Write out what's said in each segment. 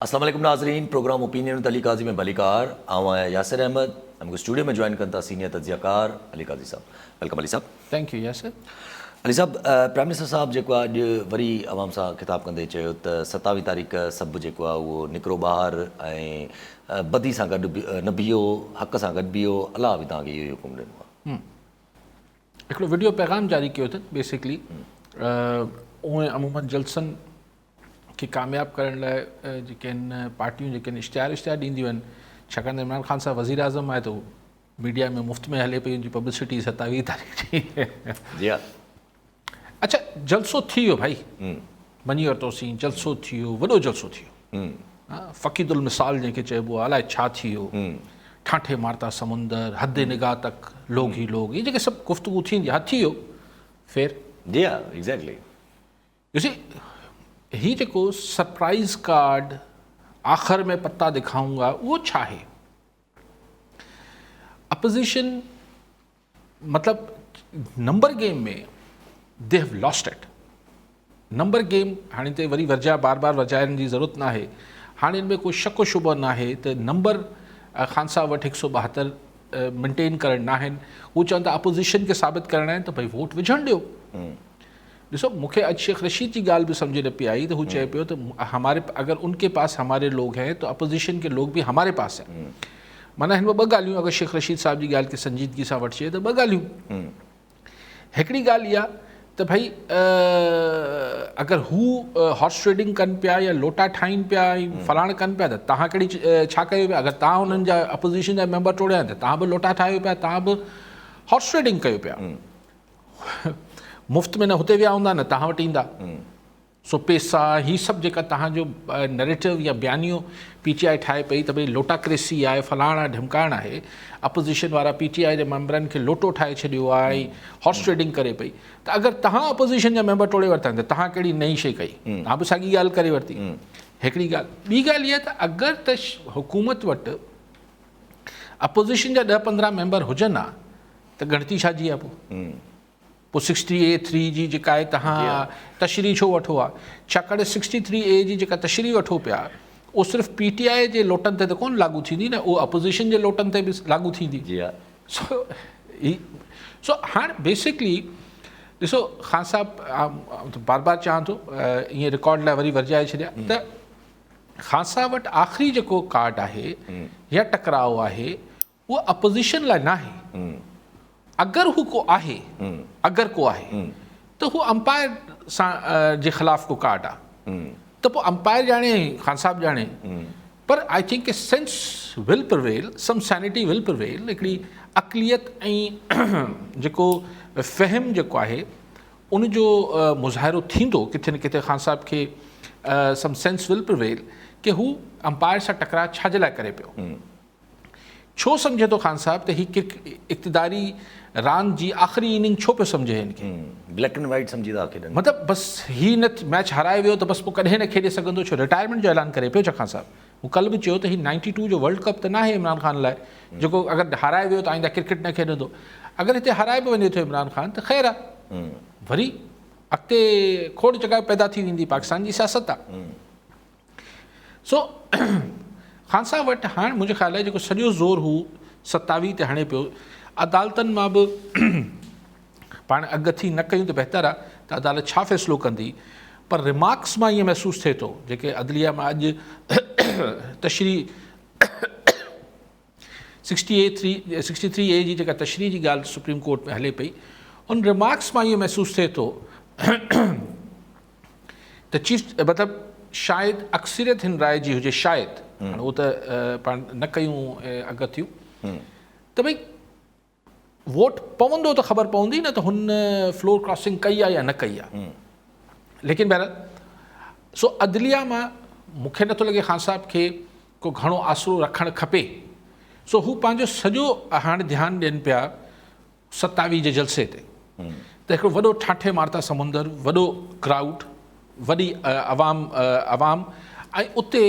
अस्सलाम वालेकुम नाज़रीन, प्रोग्राम ओपिनियन अली काजी में भलीकार आवां यासिर अहमद हमको स्टूडियो में ज्वाइन करता सीनियर तजियाकार अली काजी साहब। वेलकम अली साहब। Thank you Yasir. अली साहब, प्राइम मिनिस्टर साहब जेको आहे अॼु वरी आवाम सां ख़िताब कंदे चयो त 27 तारीख़ सभु जेको आहे उहो निकिरो ॿाहिरि ऐं बदी सां गॾु न बीहो, हक़ सां गॾु बीहो, अलाह बि तव्हांखे इहो हुकुम ॾिनो आहे। हिकिड़ो वीडियो पैगाम जारी कयो अथनि बेसिकली उहे अमूमन जलसनि खे कामयाबु करण लाइ जेके आहिनि पार्टियूं जेके आहिनि इश्तिहार ॾींदियूं आहिनि, छाकाणि त इमरान ख़ान साहब वज़ीर आज़म आहे त मीडिया में मुफ़्त में हले पई उनजी पब्लिसिटी 27 तारीख़ जी। जी हा। अच्छा, जलसो थी वियो भाई, मञी वरितोसीं, जलसो थी वियो, वॾो जलसो थी वियो। फ़क़ीदुल मिसाल जंहिंखे चइबो आहे, अलाए छा थी वियो, ठाठे मारता समुंदर, हद निगाह तक, लोग ही लोग, इहे जेके सभु गुफ़्तगू थींदी आहे, थी वियो फेर। जी हा, एग्ज़ैक्टली। ॾिसी, ही जेको सरप्राइज़ कार्ड आख़िर में पत्ता दिखाऊंगा उहो छा आहे? अपोजिशन मतलब नंबर गेम में they have lost it. Number game हाणे ते वरी वरजा बार बार वजाइण जी ज़रूरत न आहे। हाणे इनमें कोई शक शुबो न आहे त नंबर ख़ान साहब वटि 172 मेंटेन करण न आहिनि। हू चवनि था अपोजिशन खे साबित करणा आहिनि त भई वोट विझण ॾियो। ॾिसो, मूंखे अॼु शेख रशीद जी ॻाल्हि बि सम्झ न पई आई त हू चए पियो त हमारे अगर उनके पास हमारे लोग हैं तो अपोजिशन के लोग भी हमारे पास हैं। माना हिन में ॿ ॻाल्हियूं, अगरि शेख रशीद साहब जी ॻाल्हि खे संजीदगी सां वठिजे त ॿ ॻाल्हियूं। हिकिड़ी ॻाल्हि इहा त भई अगरि हू हॉर्स ट्रेडिंग कनि पिया या लोटा ठाहिनि पिया ऐं फलाण कनि पिया त तव्हां कहिड़ी छा कयो पिया? अगरि तव्हां हुननि जा अपोजिशन जा मेंबर टोड़िया आहिनि त तव्हां बि लोटा ठाहियो पिया, तव्हां बि हॉर्स ट्रेडिंग कयो पिया। मुफ़्त में न हुते विया हूंदा न तव्हां वटि ईंदा। सो पैसा ही सभु जेका तव्हांजो नैरेटिव या बयानियो PTI ठाहे पई त भई लोटाक्रेसी आहे, फलाणा ढिमकाइण आहे, अपोजिशन वारा PTI जे मेंबरनि खे लोटो ठाहे छॾियो आहे, हॉर्स ट्रेडिंग करे पई, त अगरि तव्हां अपोजिशन जा मेंबर टोड़े वरिता आहिनि त तव्हां कहिड़ी नई शइ कई? तव्हां बि साॻी ॻाल्हि करे वरिती। हिकिड़ी ॻाल्हि। ॿी ॻाल्हि इहा त अगरि त हुकूमत वटि अपोजिशन जा 10-15 मेंबर हुजनि हा त ॻणती छाजी आहे पोइ 63A जी जेका आहे तव्हां तशरीह छो वठो आहे? छाकाणि 63A जी जेका तशरीह वठो पिया उहो सिर्फ़ु PTI जे लोटनि ते त कोन लागू थींदी न, उहो अपोजिशन जे लोटनि ते बि लागू थींदी। सो हाणे बेसिकली ॾिसो, ख़ान साहब बार बार चवां थो, ईअं रिकॉर्ड लाइ वरी वर्जाए छॾिया त ख़ान साहब वटि आख़िरी जेको कार्ड आहे या टकराव आहे उहो अपोजिशन लाइ न आहे। अगरि हू को आहे, अगरि को आहे त हू अंपायर सां जे ख़िलाफ़ को कार्ड आहे त पोइ अंपायर ॼाणे, ख़ान साहब ॼाणे, पर I think sense will prevail, some sanity will prevail. हिकिड़ी अक़लियत ऐं जेको फ़हम जेको आहे उनजो मुज़ाहिरो थींदो किथे न किथे। ख़ान साहब खे सम सेंस विल प्रिवेल कि हू अंपायर सां टकराव छाजे लाइ करे पियो। छो सम्झे थो ख़ान साहब त ही इक़्तिदारी रांदि जी आख़िरी इनिंग छो पियो सम्झे हिनखे? ब्लैक एंड वाइट सम्झी था खेॾनि। मतिलबु बसि ही न मैच हाराए वियो त बसि पोइ कॾहिं न खेॾे सघंदो। छो रिटायरमेंट जो ऐलान करे पियो छा ख़ान साहब? हू कल्ह बि चयो त ही 92 जो वर्ल्ड कप त न आहे इमरान ख़ान लाइ, जेको अगरि हाराए वियो त आईंदा क्रिकेट न खेॾंदो। अगरि हिते हाराए बि वञे थो इमरान ख़ान त ख़ैरु आहे, वरी अॻिते खोड़ जॻह पैदा थी वेंदी, पाकिस्तान जी सियासत आहे। सो ख़ान साहब वटि हाणे मुंहिंजे ख़्याल आहे जेको सॼो ज़ोर हू 27 ते हणे पियो। अदालतनि मां बि पाण अॻिथी न कयूं त बहितर आहे त अदालत छा फ़ैसिलो कंदी, पर रिमार्क्स मां ईअं महसूसु थिए थो जेके अदलिया मां अॼु तशरीह 63A जी जेका तशरीह जी ॻाल्हि सुप्रीम कोर्ट में हले पई, उन रिमार्क्स मां ईअं महसूसु थिए थो त चीफ मतिलबु शायदि अक्सरियत हिन राय जी हुजे, शायदि, हाणे उहो त पाण न कयूं अॻिथियूं, त भई वोट पवंदो त ख़बर पवंदी न त हुन फ्लोर क्रॉसिंग कई आहे या न कई आहे। लेकिन बहरहाल सो अदलिया मां मूंखे नथो लॻे ख़ान साहब खे को घणो आसिरो रखणु खपे। सो हू पंहिंजो सॼो हाणे ध्यानु ॾियनि पिया 27 जे जलसे ते। त हिकिड़ो वॾो ठाठे मारता समुंदर, वॾो क्राउड, वॾी अवाम ऐं उते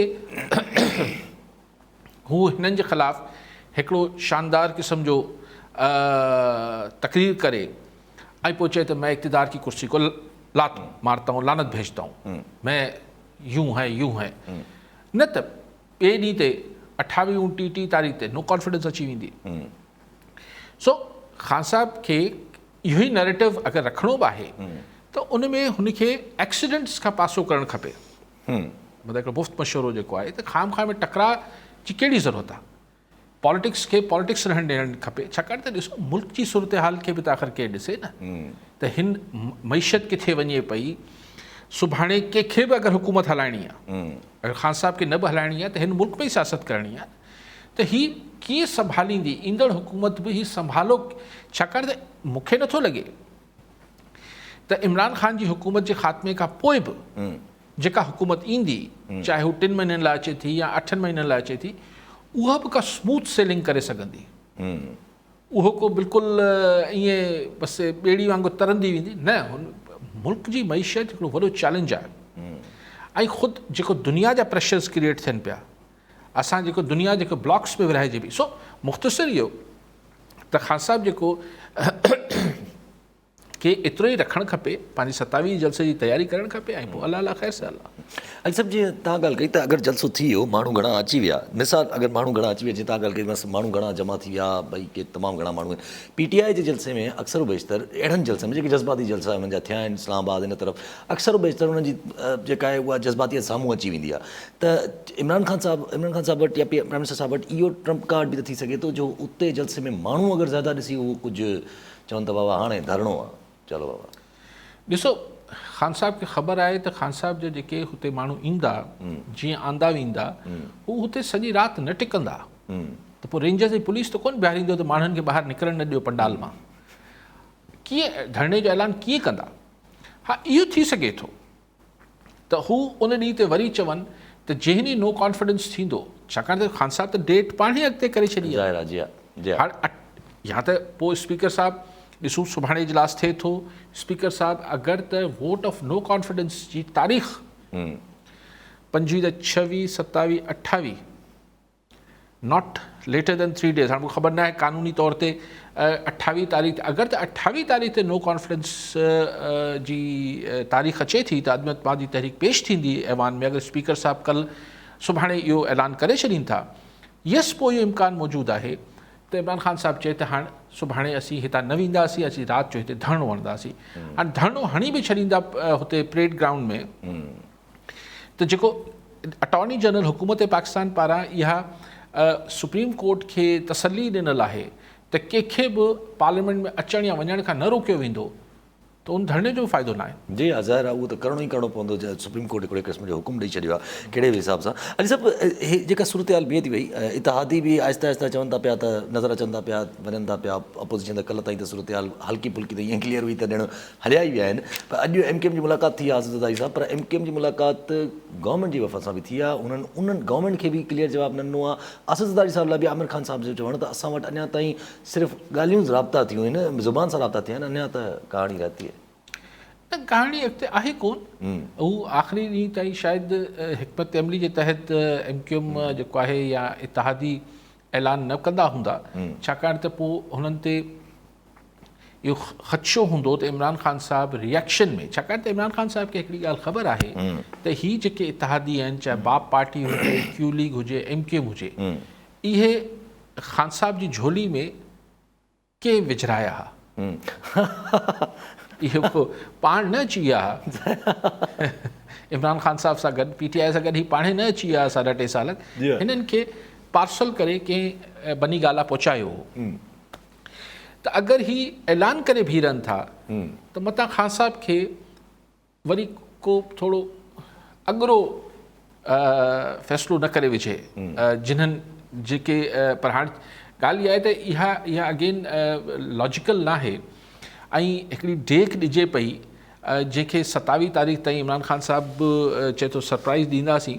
हू हिननि जे ख़िलाफ़ु हिकिड़ो शानदार क़िस्म जो तकरीर करे ऐं पोइ चए त मैं इक़्तिदार की कुर्सी को लात मारता हूँ, लानत भेजता हूँ, मैं यूं है न त ॿिए ॾींहं ते 28 ऐं 30 तारीख़ ते नो कॉन्फिडेंस अची वेंदी। सो ख़ान साहब खे इहो ई नैरेटिव अगरि रखिणो बि आहे त उन में हुनखे एक्सीडेंट्स खां पासो करणु खपे। मतिलबु हिकिड़ो मुफ़्त मशवरो जेको आहे त खाम खां में टकराउ जी कहिड़ी ज़रूरत आहे। पॉलिटिक्स खे पॉलिटिक्स रहणु ॾियणु खपे, छाकाणि त ॾिसो मुल्क जी सूरत हाल खे बि त आख़िर केरु ॾिसे न, त हिन मईशत किथे वञे पई, सुभाणे कंहिंखे बि अगरि हुकूमत हलाइणी आहे, अगरि ख़ान साहब खे न बि हलाइणी आहे त हिन मुल्क में ई सियासत करणी आहे, त हीअ कीअं संभालींदी ईंदड़ हुकूमत बि हीअ संभालो। छाकाणि त मूंखे नथो लॻे त इमरान ख़ान जी हुकूमत जे ख़ात्मे खां पोइ बि जेका हुकूमत ईंदी, चाहे हू 3 महीननि लाइ अचे थी या 8 महीननि लाइ अचे थी, उहा बि का स्मूथ सेलिंग करे सघंदी। उहो को बिल्कुलु ईअं बसि ॿेड़ी वांगुरु तरंदी वेंदी न। हुन मुल्क जी मईशत हिकिड़ो वॾो चैलेंज आहे। ऐं ख़ुदि जेको दुनिया जा प्रेशर्स क्रिएट थियनि पिया, असां जेको दुनिया जेको ब्लॉक्स में विरहाइजे बि। सो मुख़्तसिर इहो त ख़ान साहब जेको खे एतिरो ई रखणु खपे, पंहिंजी 27 जलसे जी तयारी करणु खपे, ऐं पोइ अलाह ख़ैर से अलाह। अॼु सभु जीअं तव्हां ॻाल्हि कई त अगरि जलसो थी वियो, माण्हू घणा अची विया, मिसाल अगरि माण्हू घणा अची विया, जीअं तव्हां ॻाल्हि कई बसि माण्हू घणा जमा थी विया, भई के तमामु घणा माण्हू आहिनि। PTI जे जलसे में अक्सर बेशितर अहिड़नि जलसे में जेके जज़्बाती जलसा हुननि जा थिया आहिनि इस्लामाबाद हिन तरफ़, अक्सर बेशितर हुननि जी जेका आहे उहा जज़्बातियत साम्हूं अची वेंदी आहे। त इमरान ख़ान साहब वटि या प्राइम मिनिस्टर साहब वटि इहो ट्रम्प कार्ड बि त थी सघे थो जो उते जलसे में माण्हू अगरि ज़्यादा ॾिसी उहो कुझु चवनि त बाबा हाणे धरणो आहे, चलो बाबा। ॾिसो ख़ान साहब खे ख़बर आहे त ख़ान साहब जा जेके हुते माण्हू ईंदा, जीअं आंदा वेंदा, हू हुते सॼी राति न टिकंदा। त पोइ रेंजर्स ऐं पुलिस त कोन बीहारींदो त माण्हुनि खे ॿाहिरि निकिरणु न ॾियो पंडाल मां। कीअं धरणे जो ऐलान कीअं कंदा? हा, इहो थी सघे थो त हू उन ॾींहं ते वरी चवनि त जंहिं ॾींहुं नो कॉन्फिडेंस थींदो, छाकाणि त ख़ान साहब त डेट पाण ई अॻिते करे छॾी आहे। हाणे या त पोइ स्पीकर साहिबु ॾिसूं सुभाणे इजलास थिए थो, स्पीकर साहिबु अगरि त वोट ऑफ नो कॉन्फिडेंस जी तारीख़ 25, 26, 27, 28 नॉट लेटर देन 3 days, हाणे मूंखे ख़बर न आहे कानूनी तौर ते 28 तारीख़, अगरि त 28 तारीख़ ते नो कॉन्फिडेंस जी तारीख़ अचे थी त अदम इत्तमाद जी तहरीक पेश थींदी ऐवान में। अगरि स्पीकर साहिबु कल्ह सुभाणे इहो ऐलान करे छॾीनि था, यस पोइ इहो इम्कान मौजूदु आहे त इमरान ख़ान साहिबु चए त हाणे सुभाणे असीं हितां न वेंदासीं, असीं राति जो हिते धरणो हणंदासीं। हाणे धरणो हणी बि छॾींदा हुते परेड ग्राउंड में, त जेको अटॉर्नी जनरल हुकूमत पाकिस्तान पारां इहा सुप्रीम कोर्ट खे तसली ॾिनल आहे त कंहिंखे बि पार्लियामेंट में अचण या वञण खां न रोकियो वेंदो, त उन धरणे जो बि फ़ाइदो न आहे। जी हा, ज़ाहिर आहे उहो त करिणो ई करिणो पवंदो। सुप्रीम कोर्ट हिकिड़े क़िस्म जो हुकुम ॾेई छॾियो आहे कहिड़े बि हिसाब सां। अॼु सभु हे जेका सूरत हाल बीहे थी वई, इतिहादी बि आहिस्ता आहिस्ता चवनि था पिया त नज़र अचनि था पिया, वञनि था पिया अपोज़िशन त कल्ह ताईं त सूरत हाल हल्की फुल्की त ईअं क्लियर हुई त ॼण हलिया ई विया आहिनि। पर अॼु MKM जी मुलाक़ात थी आहे असददाई साहब, पर MKM जी मुलाक़ात गवर्नमेंट जी वफ़ा सां बि थी आहे। उन्हनि गवर्नमेंट खे बि क्लियर जवाबु न ॾिनो आहे। असददाई साहब लाइ बि आमिर ख़ान साहब जो चवणु त असां वटि अञा ताईं सिर्फ़ु ॻाल्हियूं राब्ता थियूं आहिनि, ज़ुबान सां राब्ता थिया आहिनि, अञा त कहाणी रहती आहे। न, कहाणी अॻिते आहे कोन। हू आख़िरी ॾींहं ताईं शायदि हिकमत अमली जे तहत MKM जेको आहे या इतिहादी ऐलान न कंदा हूंदा, छाकाणि त पोइ हुननि ते इहो ख़दशो हूंदो त इमरान ख़ान साहिबु रिएक्शन में, छाकाणि त इमरान ख़ान साहिब खे हिकिड़ी ॻाल्हि ख़बर आहे त हीअ जेके इतिहादी आहिनि, चाहे बाप पार्टी हुजे, Q लीग हुजे, MKM हुजे, इहे ख़ान साहिब जी झोली में कंहिं विझराया हुआ। इहो को पाण न अची विया हुआ इमरान ख़ान साहब सां गॾु, PTI सां गॾु ही पाणे न अची विया 3.5 साल। हिननि खे पार्सल करे कंहिं बनी ॻाल्हि पहुचायो हो। त अगरि ही ऐलान करे बीहरनि था त मतां ख़ान साहब खे वरी को थोरो अॻिरो फ़ैसिलो न करे विझे जिन्हनि जेके, पर हाणे ॻाल्हि इहा आहे त इहा अगेन लॉजिकल न आहे। ऐं हिकिड़ी डेक ॾिजे पई जंहिंखे 27 तारीख़ ताईं इमरान ख़ान साहिबु चए थो सरप्राइज़ ॾींदासीं।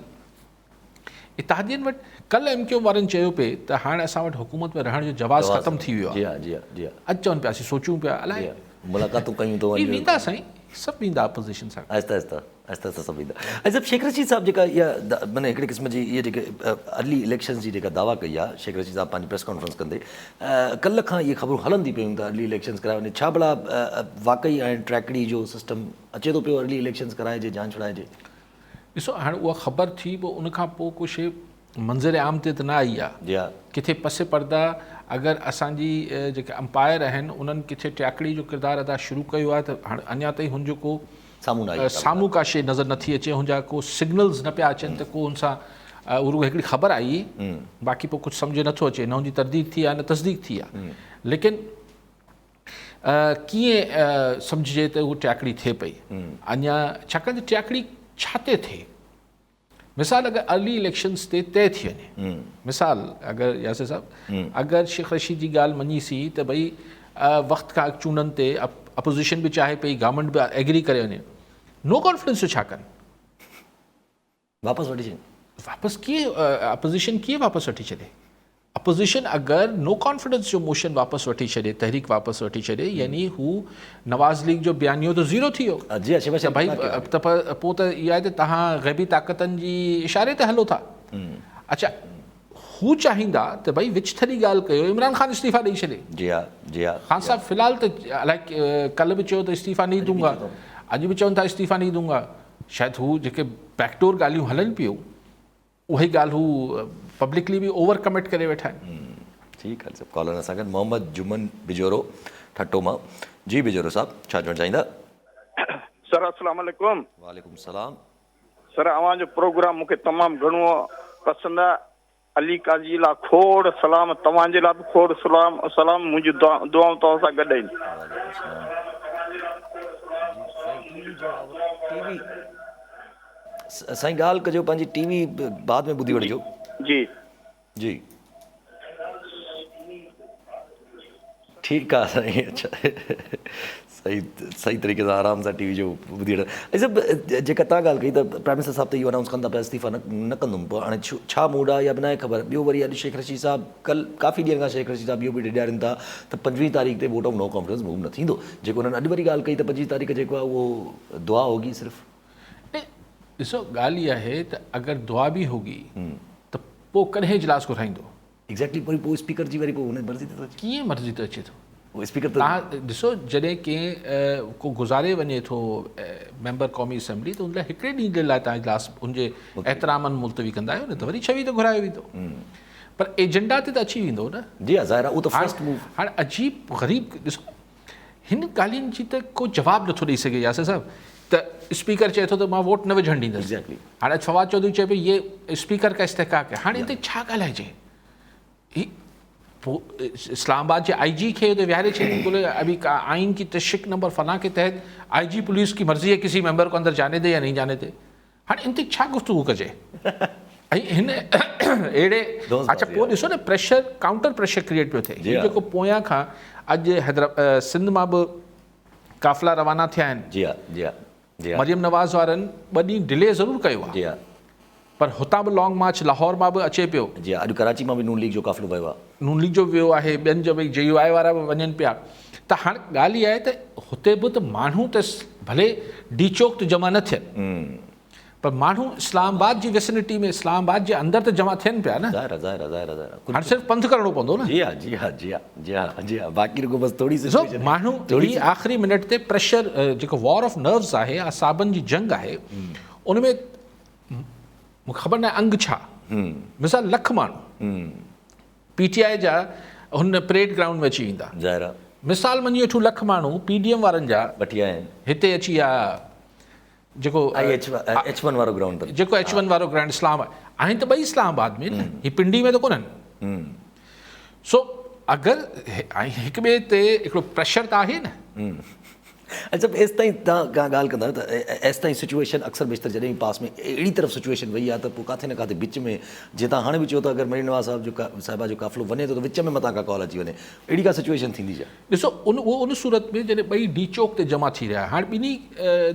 इतिहादियुनि वटि कल्ह MKM वारनि चयो पिए त हाणे असां वटि हुकूमत में रहण जो जवाज़ ख़तमु थी वियो आहे। अॼु चवनि पिया असीं सोचूं पिया, अलाए मुलाक़ातूं कयूं त वेंदा साईं, सभु वेंदा अपोज़िशन सां आहिस्ता आहिस्ता सभु वेंदा। ऐं सभु शेख रशीद साहब जेका इहा माना हिकिड़े क़िस्म जी इहे जेके अर्ली इलेक्शन्स जी जेका दावा कई आहे शेख रशीद साहब पंहिंजी प्रेस कॉन्फ्रेंस कंदे, कल्ह खां इहे ख़बरूं हलंदी पियूं त अर्ली इलेक्शन्स कराए वञे। छा भला वाक़ई ऐं ट्रैकड़ी जो सिस्टम अचे थो पियो अर्ली इलेक्शन्स कराइजे, जांच छुड़ाइजे? ॾिसो हाणे उहा ख़बर थी पोइ उनखां पोइ को शइ मंज़र आम ते त न आई आहे, जी हा किथे पसे पर्दा अगरि असांजी जेके अंपायर आहिनि उन्हनि किथे ट्याकड़ी जो किरदारु अदा शुरू कयो आहे त हाणे अञा ताईं हुनजो को साम्हूं न आई साम्हूं का शइ नज़र नथी अचे, हुनजा को सिग्नल्स न पिया अचनि त को हुन सां उहा हिकिड़ी ख़बर आई, बाक़ी पोइ कुझु सम्झ नथो अचे, न हुनजी तरदीद थी आहे न तस्दीक थी आहे। लेकिन कीअं सम्झिजे त उहा ट्याकड़ी थिए पई अञा, छाकाणि त ट्याकड़ी छा ते थिए? मिसाल अगरि अर्ली इलेक्शन्स ते तय थी वञे, मिसाल अगरि यासिर साहब अगरि शेख रशीद जी ॻाल्हि मञीसीं त भई वक़्त खां चूंडनि ते अपोज़िशन बि चाहे पई, गवर्नमेंट बि एग्री करे वञे, नो कॉन्फिडेंस जो छा कनि? वापसि वठी छॾ। वापसि कीअं अपोज़िशन कीअं वापसि वठी छॾे? अपोज़िशन अगरि नो कॉन्फिडेंस जो मोशन वापसि वठी छॾे, तहरीक वापसि वठी छॾे, यानी हू नवाज़ लीग जो बयानियो त ज़ीरो थी वियो। जी हा त भाई त पोइ त इहा आहे त तव्हां ग़ैबी ताक़तनि जी इशारे ते हलो था। अच्छा, हू चाहींदा त भई विच थरी ॻाल्हि कयो, इमरान ख़ान इस्तीफ़ा ॾेई छॾे। जी हा जी हा ख़ान साहब फ़िलहाल त अलाए कल्ह बि चयो त इस्तीफ़ा नहीं दूंगा, अॼु बि चवनि था इस्तीफ़ा नहीं दूंगा। शायदि हू जेके बैकडोर ॻाल्हियूं हलनि पियूं उहे ॻाल्हि हू पब्लिकली बि ओवर कमिट करे वेठा आहिनि। ठीकु आहे सभु कॉलर असां गॾु मोहम्मद जुमन बिजोरो ठटो मां। जी बिजोरो साहब छा चवणु चाहींदा? सर अस्सलाम वालेकुम। वालेकुम सलाम। सर अव्हांजो प्रोग्राम मूंखे तमामु घणो पसंदि आहे। अली काजी लाइ खोड़ सलाम, तव्हांजे लाइ बि खोड़ सलाम सलाम, मुंहिंजी दुआऊं तव्हां सां गॾु आहिनि। साईं ॻाल्हि कजो, पंहिंजी टीवी बाद में ॿुधी वठिजो। जी जी ठीकु आहे साईं। अच्छा सही सही तरीक़े सां आराम सां टीवी जो ॿुधी वठो। ऐं जेका तव्हां ॻाल्हि कई त प्राइम मिनिस्टर साहिबु त इहो अनाउंस कंदा पिया इस्तीफ़ा न कंदुमि, पोइ हाणे छा मूड आहे या बि न आहे ख़बर। ॿियो वरी अॼु शेख रशीद साहिबु काफ़ी ॾींहंनि खां शेख रशीद साहिबु इहो बि ॾेखारीनि था त 25 तारीख़ ते vote of no confidence move न थींदो। जेको हुननि अॼु वरी ॻाल्हि कई त 25 तारीख़ जेको आहे उहो दुआ होगी सिर्फ़ु। ॾिसो ॻाल्हि इहा आहे त अगरि दुआ बि होगी त पोइ कॾहिं इजलास घुराईंदो? एग्ज़ैक्टली पोइ स्पीकर जी वरी पोइ हुन मर्ज़ी ते अचे। कीअं मर्ज़ी त अचे थो? उहो स्पीकर तव्हां ॾिसो जॾहिं कंहिं को गुज़ारे वञे थो मेंबर क़ौमी असेंबली त हुन लाइ हिकिड़े ॾींहं जे लाइ तव्हां इजलास हुनजे एतिरामनि मुलतवी कंदा आहियो न, त वरी 26 ते घुरायो वेंदो, पर एजेंडा ते त अची वेंदो न। जी हा ज़ाहिर आहे उहो त फर्स्ट मूव। हाणे अजीब ग़रीब ॾिसो हिन ॻाल्हियुनि जी त को जवाबु नथो ॾेई सघे यासिर साहिबु। त स्पीकर चए थो त मां वोट न विझणु ॾींदुसि। एग्ज़ैक्टली हाणे फवाद चौधरी चए पई ये स्पीकर का इस्तेहकाक है। हाणे हिते छा ॻाल्हाइजे? ही पोइ इस्लामाबाद जे IG खे हुते विहारे छॾी, बोले अभी आइन की तशरीक नंबर फलां के तहत IG पुलिस की मर्ज़ी है किसी मेंबर को अंदर जाने दे या नहीं जाने दे। हाणे इन ते छा गुफ़्तगू कजे? ऐं हिन अहिड़े अच्छा पोइ ॾिसो न प्रेशर काउंटर प्रेशर क्रिएट पियो थिए। हीउ जेको पोयां खां अॼु सिंध मां बि काफ़िला रवाना थिया आहिनि। जी हा जी हा जी हा मरियम नवाज़ वारनि 2 ॾींहं डिले ज़रूरु कयो आहे, जी हा पर हुतां बि लॉन्ग मार्च लाहौर मां बि अचे पियो। जी हा अॼु कराची मां बि नून लीग जो काफ़िलो वियो आहे। नून लीग जो वियो आहे, ॿियनि जो भई JUI वारा बि वञनि पिया। त हाणे ॻाल्हि इहा आहे त हुते बि त माण्हू त भले डी चौक ते जमा न थियनि, पर माण्हू इस्लामाबाद जी वेसिनिटी में इस्लामाबाद जे अंदरि त जमा थियनि पिया न। ज़ाहिर आहे हाणे सिर्फ़ु पंधु करिणो पवंदो न। जी हा जी हा जी हा जी हा जी हा बाक़ी रुगो बसि थोरी सी ॾिसो माण्हू थोरी आख़िरी मिनट ते प्रेशर जेको वॉर ऑफ नर्व्स आहे, असाबनि जी जंग आहे, उन में मूंखे ख़बर न आहे अंग छा। मिसाल लख माण्हू PTI जा हुन परेड ग्राउंड में अची वेंदा। ज़ाहिर आहे मिसाल मञी वठूं लख माण्हू PDM वारनि जा वठी आया आहिनि हिते अची विया, जेको H1 वारो ग्राउंड जेको H1 वारो ग्राउंड इस्लाम आहिनि त ॿई इस्लामाबाद में न, हीअ पिंडी में त कोन्हनि। सो अगरि हिक ॿिए ते हिकिड़ो प्रेशर त आहे न। अच्छा एसि ताईं तव्हां का ॻाल्हि कंदा आहियो त एसि ताईं सिचुएशन अक्सर बेशतर जॾहिं पास में अहिड़ी तरफ़ सिचुएशन वई आहे त पोइ किथे न किथे विच में, जीअं तव्हां हाणे बि चयो था अगरि मरीम नवाज़ साहिबा जो काफ़िलो वञे थो त विच में मथां का कॉल अची वञे, अहिड़ी का सिचुएशन थींदी छा? ॾिसो उन सूरत में जॾहिं ॿई डी चौक ते जमा थी रहिया, हाणे ॿिन्ही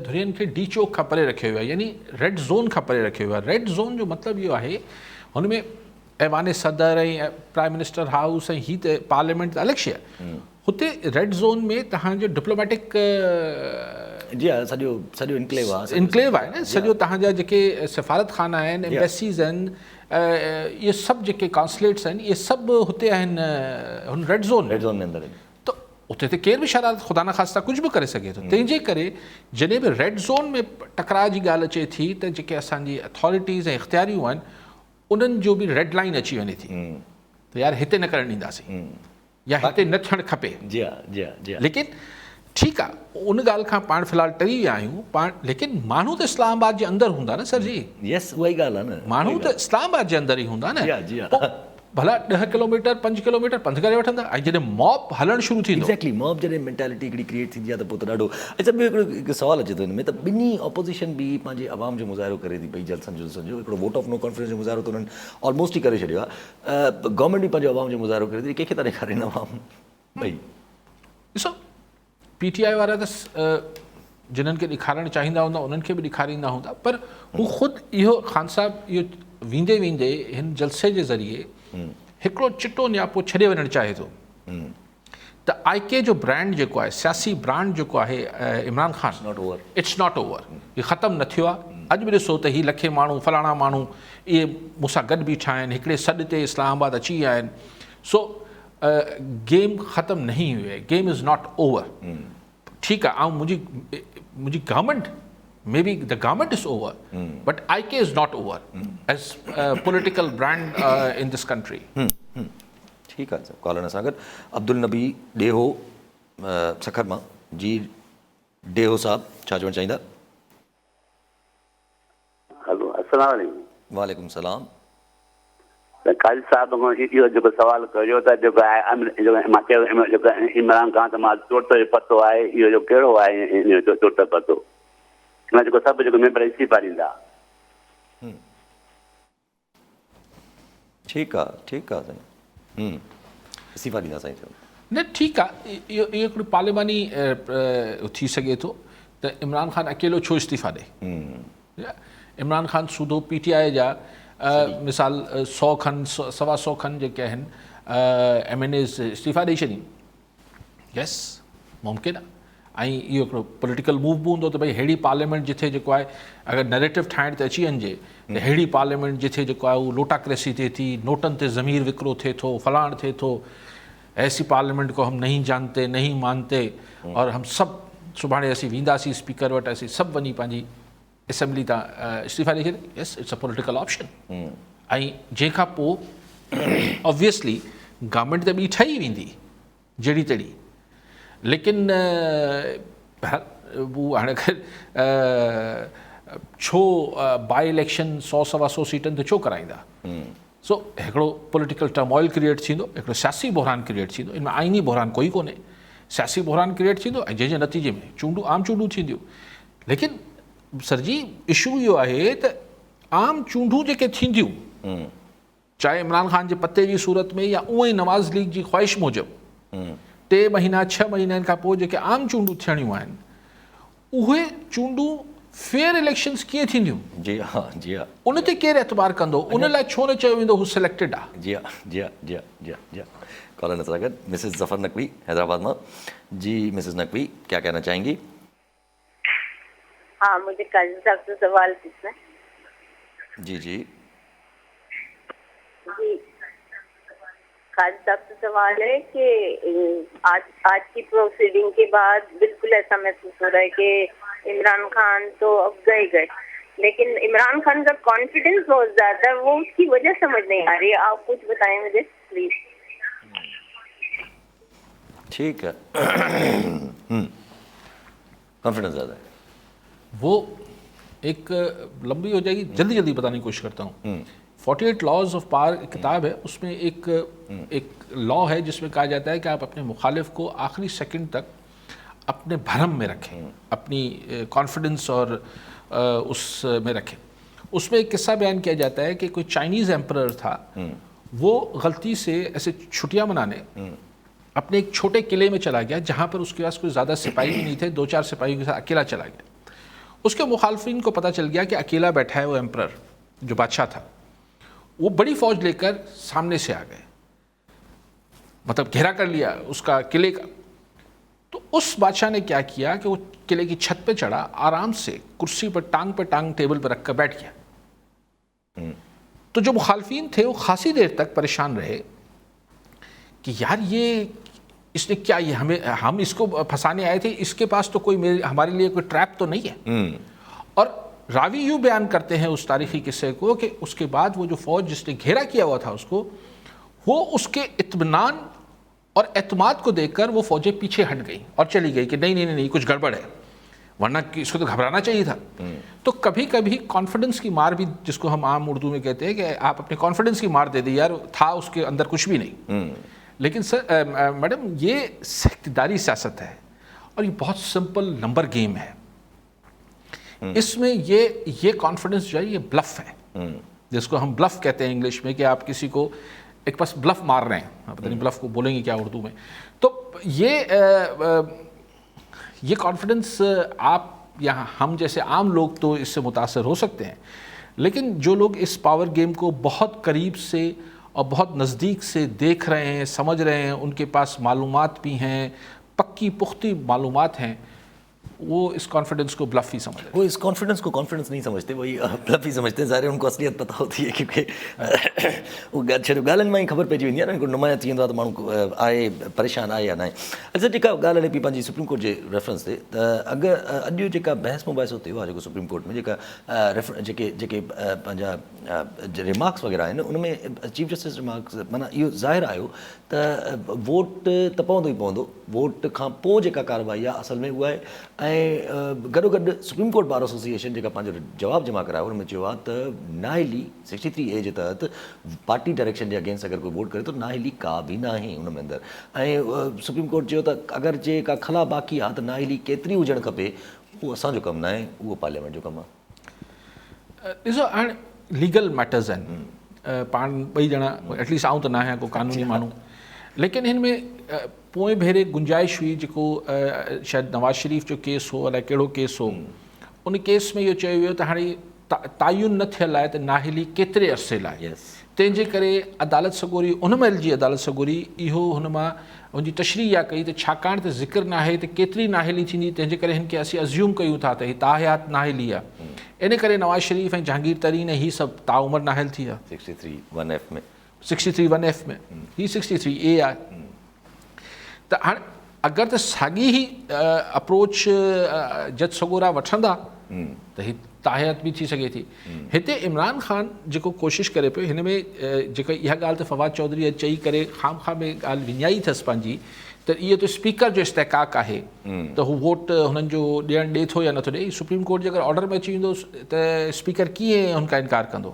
धुरियुनि खे डी चौक खां परे रखियो वियो आहे, यानी रेड ज़ोन खां परे रखियो वियो आहे। रेड ज़ोन जो मतिलबु इहो आहे हुन में ऐवान सदर ऐं प्राइम मिनिस्टर हाउस ऐं हीअ त पार्लियामेंट त अलॻि शइ आहे। हुते रेड ज़ोन में तव्हांजो डिप्लोमेटिक जी हा सॼो इनक्लेव आहे। इनक्लेव आहे न सॼो, तव्हांजा जेके सफ़ारत खाना आहिनि, एम्बेसीज़ आहिनि, इहे सभु जेके कॉन्सुलेट्स आहिनि, इहे सभु हुते आहिनि हुन रेड ज़ोन में अंदरि। त उते ते केर बि शरारत ख़ुदा न ख़ास्ता कुझु बि करे सघे थो। तंहिंजे करे जॾहिं बि रेड ज़ोन में टकराव जी ॻाल्हि अचे थी त जेके असांजी अथॉरिटीज़ ऐं इख़्तियारियूं आहिनि उन्हनि जो बि रेड लाइन अची वञे थी त यार हिते न करणु ॾींदासीं या हिते न थियणु खपे। जी हा जी हा जी हा। लेकिन ठीकु आहे, उन ॻाल्हि खां पाण फ़िलहालु टरी विया आहियूं पाण, लेकिन माण्हू त इस्लामाबाद जे अंदरि हूंदा न सर जी। यस उहा ई ॻाल्हि आहे न, माण्हू त इस्लामाबाद जे अंदरि ई हूंदा न। जी हा जी हा। पोइ भला 10 किलोमीटर 5 किलोमीटर पंधु करे वठंदा, ऐं जॾहिं मॉब हलणु शुरू थींदो एक्ज़ैक्टली मॉब जॾहिं मेंटेलिटी हिकिड़ी क्रिएट थींदी आहे त पोइ त ॾाढो। अच्छा ॿियो हिकिड़ो सवालु अचे थो हिन में त ॿिन्ही ऑपोज़िशन बि पंहिंजे आवाम जो मुज़ाहिरो करे थी पई जलसन जुलसन जो, हिकिड़ो वोट ऑफ नो कॉन्फिडेंस जो मुज़ाहिरो त उन्हनि ऑलमोस्ट ई करे छॾियो आहे। गवर्नमेंट बि पंहिंजो आवाम जो मुज़ाहिरो करे थी, कंहिंखे था ॾेखारीनि आवाम भई। ॾिसो PTI वारा त जिन्हनि खे ॾेखारणु चाहींदा हूंदा उन्हनि खे बि ॾेखारींदा हूंदा, पर हू ख़ुदि इहो ख़ान साहिबु इहो वेंदे वेंदे हिन जलसे जे ज़रिए हिकिड़ो चिटो नियापो छॾे वञणु चाहे थो त IK जो ब्रांड जेको आहे, सियासी ब्रांड जेको आहे Imran Khan, it's not over, इहो ख़तमु न थियो आहे। अॼु बि ॾिसो त हीअ लखे माण्हू फलाणा माण्हू इहे मूंसां गॾु बीठा आहिनि, हिकिड़े सॾ ते इस्लामाबाद अची विया आहिनि। सो गेम ख़तमु नहीं हुई है, गेम इज़ नॉट ओवर। ठीकु आहे, ऐं मुंहिंजी government maybe the government is over but IK is not over as political brand in this country. ठीकु आहे, कॉलर सां गॾु अब्दुल नबी ॾेहो सखर मां। जी ॾेहो साहब छा चवणु चाहींदा? हलो अस्सलाम वालेकुम। वालेकुम सलाम। त क़ाज़ी साहिब इहो जेको सुवालु कयो त जेको आहे मां चयो जेको इमरान ख़ान त मां चोट जो पतो आहे, इहो जो कहिड़ो आहे इन जो चोट जो पतो, हिन जेको सभु जेको मेंबर इस्तीफ़ा ॾींदा। ठीकु आहे ठीकु आहे साईं, इस्तीफ़ा ॾींदा साईं चयो न ठीकु आहे। इहो हिकिड़ो पार्लिमानी थी सघे थो त इमरान ख़ान अकेलो छो इस्तीफ़ा ॾे। इमरान ख़ान सूदो PTI जा मिसाल 100 खनि 125 खनि जेके आहिनि MNAs इस्तीफ़ा ॾेई छॾी। यस मुमकिन आहे, ऐं इहो हिकिड़ो पॉलिटिकल मूव बि हूंदो त भई अहिड़ी पार्लियामेंट जिथे जेको आहे अगरि नैरेटिव ठाहिण ते अची वञिजे त अहिड़ी पार्लियामेंट जिथे जेको आहे उहो लोटाक्रेसी थिए थी, नोटनि ते ज़मीर विकिरो थिए थो, फलाण थिए थो, ऐसी पार्लियामेंट को हम नहीं जानते नहीं मानते और हम सब सुभाणे असीं वेंदासीं स्पीकर वटि, असीं सभु वञी पंहिंजी असेंबली तां इस्तीफ़ा ॾेई छॾे। यस इट्स अ पॉलिटिकल ऑप्शन। ऐं जंहिंखां पोइ ऑब्वियसली गवर्नमेंट त ॿी ठही वेंदी जहिड़ी तहिड़ी, लेकिन हू हाणे छो बाई इलेक्शन 100-125 सीटनि ते छो कराईंदा। सो हिकिड़ो पॉलिटिकल टर्मोइल क्रिएट थींदो, हिकिड़ो सियासी बहरान क्रिएट थींदो। इन में आइनी बहरान कोई कोन्हे, सियासी बहरान क्रिएट थींदो ऐं जंहिंजे नतीजे में आम चूंडूं थींदियूं। लेकिन सर जी इशू इहो आहे त आम चूंडूं जेके थींदियूं चाहे इमरान ख़ान जे पते जी सूरत में या उअं ई नवाज़ लीग जी ख़्वाहिश मूजिबि 3 महीना 6 महीननि खां पोइ जेके आम चूंडूं थियणियूं आहिनि उहे चूंडूं फेयर इलेक्शन्स कीअं थींदियूं। जी हा जी हा। उन ते केरु एतबार कंदो, उन लाइ छो न चयो वेंदो हू सिलेक्टेड आहे। जी हा जी हा जी हा जी हा जी हा। कॉलर सां गॾु मिसिस ज़फ़र नकवी हैदराबाद मां। जी मिसिस नकवी क्या कहना चाहेंगी? हाँ मुझे काजी साहब से सवाल पूछना है। जी जी जी काजी साहब से सवाल है कि आज की प्रोसीडिंग के बाद बिल्कुल ऐसा महसूस हो रहा है कि इमरान खान तो अब गए, लेकिन इमरान खान का कॉन्फिडेंस बहुत ज्यादा है, वो उसकी वजह समझ नहीं आ रही है। आप कुछ बताएं मुझे प्लीज। ठीक है। कॉन्फिडेंस ज़्यादा है, वो एक लंबी हो जाएगी, जल्दी जल्दी बताने की कोशिश करता हूँ। 48 लॉज ऑफ पावर किताब है, उसमें एक लॉ है जिसमें कहा जाता है कि आप अपने मुखालिफ को आखिरी सेकंड तक अपने भरम में रखें, अपनी कॉन्फिडेंस और उस में रखें। उसमें एक किस्सा बयान किया जाता है कि कोई चाइनीज़ एम्परर था, वो गलती से ऐसे छुट्टियां मनाने अपने एक छोटे किले में चला गया जहाँ पर उसके पास कोई ज़्यादा सिपाही भी नहीं थे, 2-4 सिपाहियों के साथ अकेला चला गया। उसके मुखालफिन को पता चल गया कि अकेला बैठा है वो एम्परर जो बादशाह था। वो बड़ी फौज लेकर सामने से आ गए, मतलब घेरा कर लिया उसका किले का। तो उस बादशाह ने क्या किया कि वो किले की छत पे चढ़ा, आराम से कुर्सी पर टांग टेबल पर रखकर बैठ गया। तो जो मुखालफिन थे वो खासी देर तक परेशान रहे कि यार ये इसने क्या ये हम इसको फंसाने आए थे, इसके पास तो कोई हमारे लिए कोई ट्रैप तो नहीं है। और रावी यूँ बयान करते हैं उस तारीखी किस्से को कि उसके बाद वो जो फ़ौज जिसने घेरा किया हुआ था उसको, वो उसके इत्मीनान और एतमाद को देखकर वो फ़ौजें पीछे हट गई और चली गई कि नहीं नहीं नहीं कुछ गड़बड़ है, वरना इसको तो घबराना चाहिए था। तो कभी कभी कॉन्फिडेंस की मार भी, जिसको हम आम उर्दू में कहते हैं कि आप अपने कॉन्फिडेंस की मार दे दी, यार था उसके अंदर कुछ भी नहीं। लेकिन सर मैडम ये इक़्तिदारी सियासत है और ये बहुत सिंपल नंबर गेम है। इसमें ये कॉन्फिडेंस जो है ये ब्लफ है, जिसको हम ब्लफ कहते हैं इंग्लिश में, कि आप किसी को एक बस ब्लफ मार रहे हैं, आप पता नहीं ब्लफ को बोलेंगे क्या उर्दू में। तो ये कॉन्फिडेंस आप या हम जैसे आम लोग तो इससे मुतासर हो सकते हैं, लेकिन जो लोग इस पावर गेम को बहुत करीब से और बहुत नज़दीक से देख रहे हैं, समझ रहे हैं, उनके पास मालूमात भी हैं, पक्की पुख्ती मालूमात हैं, वो इस कॉन्फिडेंस को ब्लफ ही समझ रहे हैं। वो इस कॉन्फिडेंस को कॉन्फिडेंस नहीं समझते, वही ब्लफ ही समझते हैं। ज़ाहिर उनको असलियत पता होती है, क्योंकि वो छो ॻाल्हियुनि मां ई ख़बर पइजी वेंदी आहे न, हिकिड़ो नुमाया थी वेंदो आहे त माण्हू आहे परेशान आहे या न आहे। अच्छा, जेका ॻाल्हि हले पई पंहिंजी सुप्रीम कोर्ट जे रेफरेंस ते, त अॼु जेका बहस मुबाहिसो थियो आहे जेको सुप्रीम कोर्ट में, जेका जेके पंहिंजा रिमार्क्स वग़ैरह आहिनि, उन में चीफ जस्टिस रिमार्क्स माना इहो ज़ाहिर आयो त वोट त पवंदो ई पवंदो, वोट खां पोइ जेका कार्रवाई आहे असल में उहा आहे। ऐं गॾोगॾु सुप्रीम कोर्ट बार एसोसिएशन जेका पंहिंजो जवाबु जमा करायो, हुन में चयो आहे त नाअहली 63A जे तहत पार्टी डायरेक्शन जे अगेंस्ट अगरि कोई वोट करे त नाअहली का बि न आहे हुन में अंदरि। ऐं सुप्रीम कोर्ट चयो त अगरि जेका खला बाक़ी आहे त नाअहली केतिरी हुजणु खपे, उहो असांजो कमु न आहे, उहो पार्लियामेंट जो कमु आहे। ॾिसो, हाणे लीगल मैटर्स आहिनि, पाण ॿई ॼणा, एटलीस्ट आऊं त न आहियां को कानूनी माण्हू, लेकिन हिन में पोएं भेरे गुंजाइश हुई, जेको शायदि नवाज़ शरीफ़ जो केस हो, अलाए कहिड़ो केस हो, उन केस में इहो चयो वियो त हाणे तायुन न थियल आहे त नाअहली केतिरे अरसे लाइ, तंहिंजे करे अदालत सॻोरी, उन महिल जी अदालत सॻोरी इहो हुन मां उनजी तशरीह इहा कई त छाकाणि त ज़िक्र न आहे त केतिरी नाअहली थींदी, तंहिंजे करे हिन खे असीं अज़्यूम कयूं था त हीअ ताहयात नाअहली आहे। इन करे नवाज़ शरीफ़ ऐं जहांगीर तरीन हीअ सभु ताउमर नाअहल थी विया 63(1)(f) में, 63(1)(f) में, हीअ 63(a) आहे। त हाणे अगरि त साॻी ई अप्रोच जज सॻोरा वठंदा त हीअ ताहयात बि थी सघे थी। हिते इमरान ख़ान जेको कोशिशि करे पियो, हिन में जेका इहा ॻाल्हि त फवाद चौधरी चई करे ख़ामख़ा में ॻाल्हि विञाई अथसि पंहिंजी, त इहो त स्पीकर जो इस्तेकाक आहे त हू वोट हुननि जो ॾियणु ॾिए थो या नथो ॾिए। सुप्रीम कोर्ट जे अगरि ऑर्डर में अची वेंदो त स्पीकर कीअं हुनखां इनकार कंदो।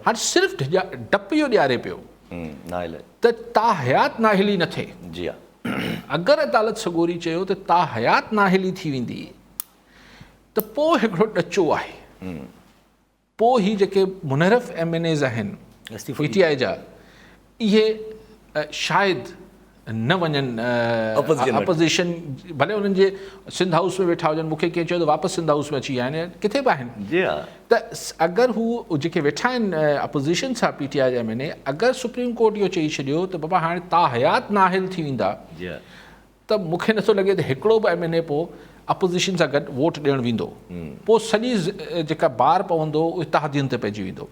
हाणे सिर्फ़ु डपु इहो ॾियारे पियो त ताहयात नाअहली न थिए। जी हा, अगरि अदालत सॻोरी चयो त ताहयात नाअहली थी वेंदी त पोइ हिकिड़ो ॾचो आहे, पोइ ही जेके मुनहरफ़ MNAs आहिनि PTI जा, इहे शायदि न वञनि अपोज़िशन, भले उन्हनि जे सिंध हाउस में वेठा हुजनि, मूंखे कंहिं चयो त वापसि सिंध हाउस में अची विया आहिनि, किथे बि आहिनि। त अगरि हू जेके वेठा आहिनि अपोज़िशन सां PTI जा MNA, अगरि सुप्रीम कोर्ट इहो चई छॾियो त बाबा हाणे ताहयात नाअहल थी वेंदा, त मूंखे नथो लॻे त हिकिड़ो बि MNA पोइ अपोज़िशन सां गॾु वोट ॾियणु वेंदो, पोइ सॼी जेका बार पवंदो उहो इत्तेहादियुनि ते पइजी वेंदो।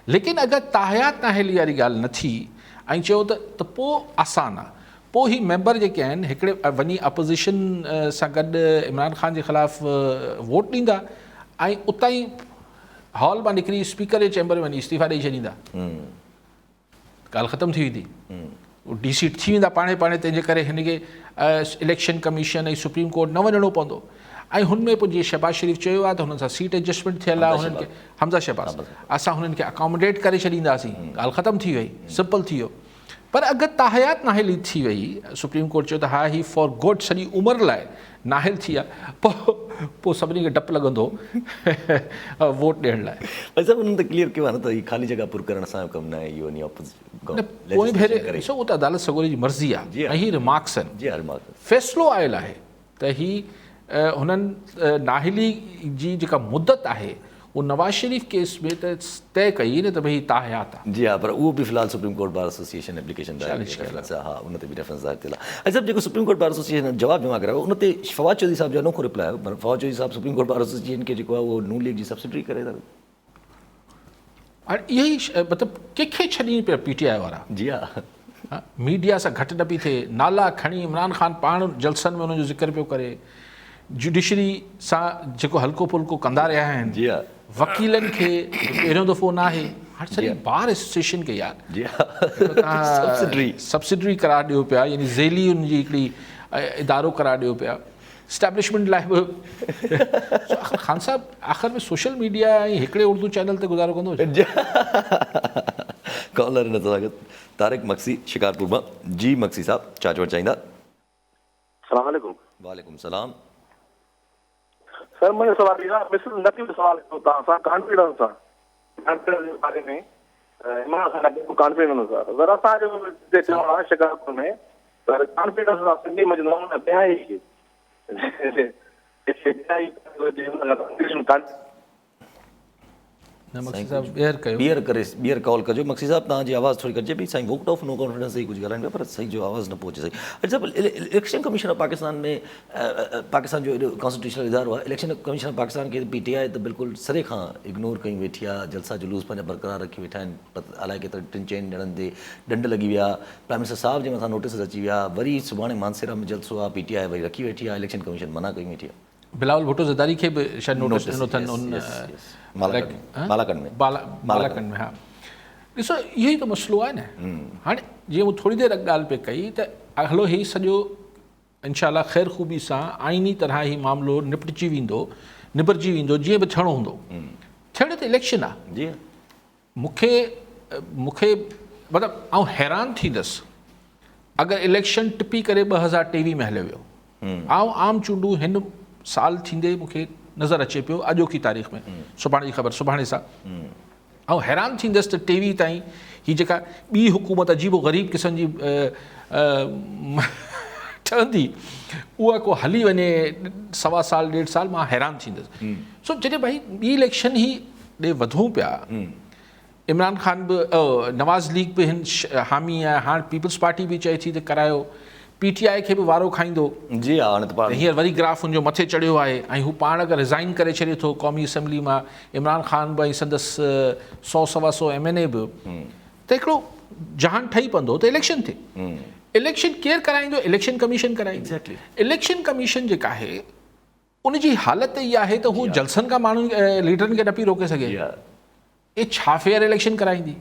लेकिन अगरि ताहयात नाअहली वारी ॻाल्हि न थी ऐं चयो त पोइ आसान आहे, पोइ ही मेंबर जेके आहिनि हिकिड़े वञी अपोज़िशन सां गॾु इमरान ख़ान जे ख़िलाफ़ वोट ॾींदा ऐं उतां ई हॉल मां निकिरी स्पीकर जे चैम्बर में वञी इस्तीफ़ा ॾेई छॾींदा, ॻाल्हि ख़तमु थी वेंदी, DC थी वेंदा पाणे पाणे। तंहिंजे करे हिनखे इलेक्शन कमीशन ऐं सुप्रीम कोर्ट न वञिणो पवंदो। ऐं हुनमें पोइ जीअं शहबाज़ शरीफ़ चयो आहे त हुननि सां सीट एडजस्टमेंट थियल आहे, हुननि खे हमज़ा शहबाज़, असां हुननि खे अकोमोडेट करे छॾींदासीं, ॻाल्हि ख़तमु थी वई, सिंपल थी वियो। पर अगरि ताहयात नाअहली थी वई, सुप्रीम कोर्ट चयो त हा ही फॉर गुड सॼी उमिरि लाइ नाअहल थी आहे, पोइ सभिनी खे डपु लॻंदो वोट ॾियण लाइ। भाई साहब उन्हनि त क्लियर कयो आहे न त हीअ ख़ाली जॻह पुर करणु असांजो कमु न आहे, इहो वञी पोइ भेरे ॾिसो उहो त अदालत सॻोरी जी मर्ज़ी आहे ऐं हीअ रिमार्क्स आहिनि, फ़ैसिलो आयल आहे त हीअ हुननि नाअहली जी जेका मुदत आहे वो नवाज़ शरीफ़ केस में त तय कई न त भई ताहयात आहे। जी हाँ, पर उहो बि फ़िलहाल supreme court bar association application हा उन ते बि रेफरेंस दायर थियल आहे। ऐं सभु जेको सुप्रीम कोर्ट बार एसोसिएशन जवाबु जमा करायो उन ते फवाद चौधरी साहब जो अनोखो रिप्लाई आयो, पर फवाद चौधरी साहब सुप्रीम कोर्ट बार एसोसिएशन खे जेको आहे उहो नून लीग जी सब्सिडी करे था। हाणे इहा ई मतिलबु कंहिंखे छॾी पिया PTI वारा। जी हा, मीडिया सां घटि न पई थिए, नाला खणी इमरान ख़ान पाण जलसनि में उनजो ज़िक्र पियो करे, जुडिशरी सां जेको हल्को फुल्को कंदा रहिया आहिनि, जी हा वकीलनि खे पहिरियों दफ़ो न आहे, हाणे सॼी बार एसोसिएशन खे यार जी हा सब्सिडरी करार ॾियो पिया, यानी ज़ेली उनजी हिकिड़ी इदारो करार ॾियो पिया, स्टैब्लिशमेंट लाइ बि ख़ान साहब आख़िर में सोशल मीडिया ऐं हिकिड़े उर्दू चैनल ते गुज़ारो कंदो हुजे। कॉलर न स्वागत तारिक मक्सी शिकारपुर मां। जी मक्सी साहब छा चवणु चाहींदा? अस्सलाम वालेकुम। वालेकुम सलाम। सर मुंहिंजो सवाल इहो आहे, मिसिस नकीब सवाल कयो तव्हां सां कॉन्फिडेंस जे बारे में, इमरान खान नकीब कॉन्फिडेंस आहे सर, असांजो हिते चवणु आहे शिकारपुर में सर कॉन्फिडेंस आहे सिंधी में न ॿिया ई ॿीहर कॉल कजो। मक्सी साहब तव्हांजी आवाज़ थोरी कटिजे पई साईं, वोट ऑफ नो कॉन्फिडेंस ही कुझु ॻाल्हाइण पिया पर सही जो आवाज़ न पहुचे सही। अच्छा इलेक्शन कमीशन ऑफ पाकिस्तान में पाकिस्तान जो एॾो कॉन्स्टिट्यूशनल इदारो आहे, इलेक्शन कमीशन ऑफ पाकिस्तान खे PTI त बिल्कुलु सरे खां इग्नोर कई वेठी आहे, जलसा जुलूस पंहिंजा बरक़रार रखी वेठा आहिनि, अलाए केतिरे 3-4 ॼणनि ते ॾंड लॻी विया, प्राइम मिनिस्टर साहब जे मथां नोटिस अची विया, वरी सुभाणे मानसेरा में जलसो आहे, PTI वरी रखी वेठी आहे, इलेक्शन कमीशन मना कई वेठी आहे। बिलावल भुट्टो ज़रदारी खे बि शायदि नोटिस ॾिनो अथनि बालाकंड में। हा ॾिसो इहो ई त मसइलो आहे न। हाणे जीअं मूं थोरी देरि ॻाल्हि पे कई त हलो हीउ सॼो इंशाअल्लाह ख़ैर ख़ूबी सां आइनी तरह ही मामिलो निपटजी वेंदो, निबरजी वेंदो जीअं बि थियणो हूंदो। थियण त इलेक्शन आहे। जी मूंखे मतिलबु आउं हैरान थींदुसि अगरि इलेक्शन टिपी करे 2023 में हलियो वियो। आम चूंडूं हिन साल थींदे मूंखे नज़र अचे पियो अॼोकी तारीख़ में, सुभाणे जी ख़बर सुभाणे सां। ऐं हैरान थींदुसि त 23 ताईं हीअ जेका ॿी हुकूमत अजीबो ग़रीब क़िस्म जी ठहंदी उहा को हली वञे 1.25 साल 1.5 साल, मां हैरान थींदुसि। सो जॾहिं भाई ॿी इलेक्शन ई ॾे वधूं पिया, इमरान ख़ान बि नवाज़ लीग बि हिन हामी आहे, हाणे पीपल्स पार्टी बि चए थी त करायो, PTI खे बि वारो खाईंदो। जी हा हाणे त हींअर वरी ग्राफ हुनजो मथे चढ़ियो आहे ऐं हू पाण अगरि रिज़ाइन करे छॾे थो क़ौमी असैम्बली मां, इमरान ख़ान बि ऐं संदसि 100-125 MNA बि, त हिकिड़ो जहान ठही पवंदो त इलेक्शन थिए। इलेक्शन केरु कराईंदो? इलेक्शन कमीशन कराईंदो। इलेक्शन कमीशन जेका आहे उनजी हालत इहा आहे त हू जलसनि खां माण्हुनि लीडरनि खे न पई रोके सघे। ये छा फेयर इलेक्शन कराईंदी?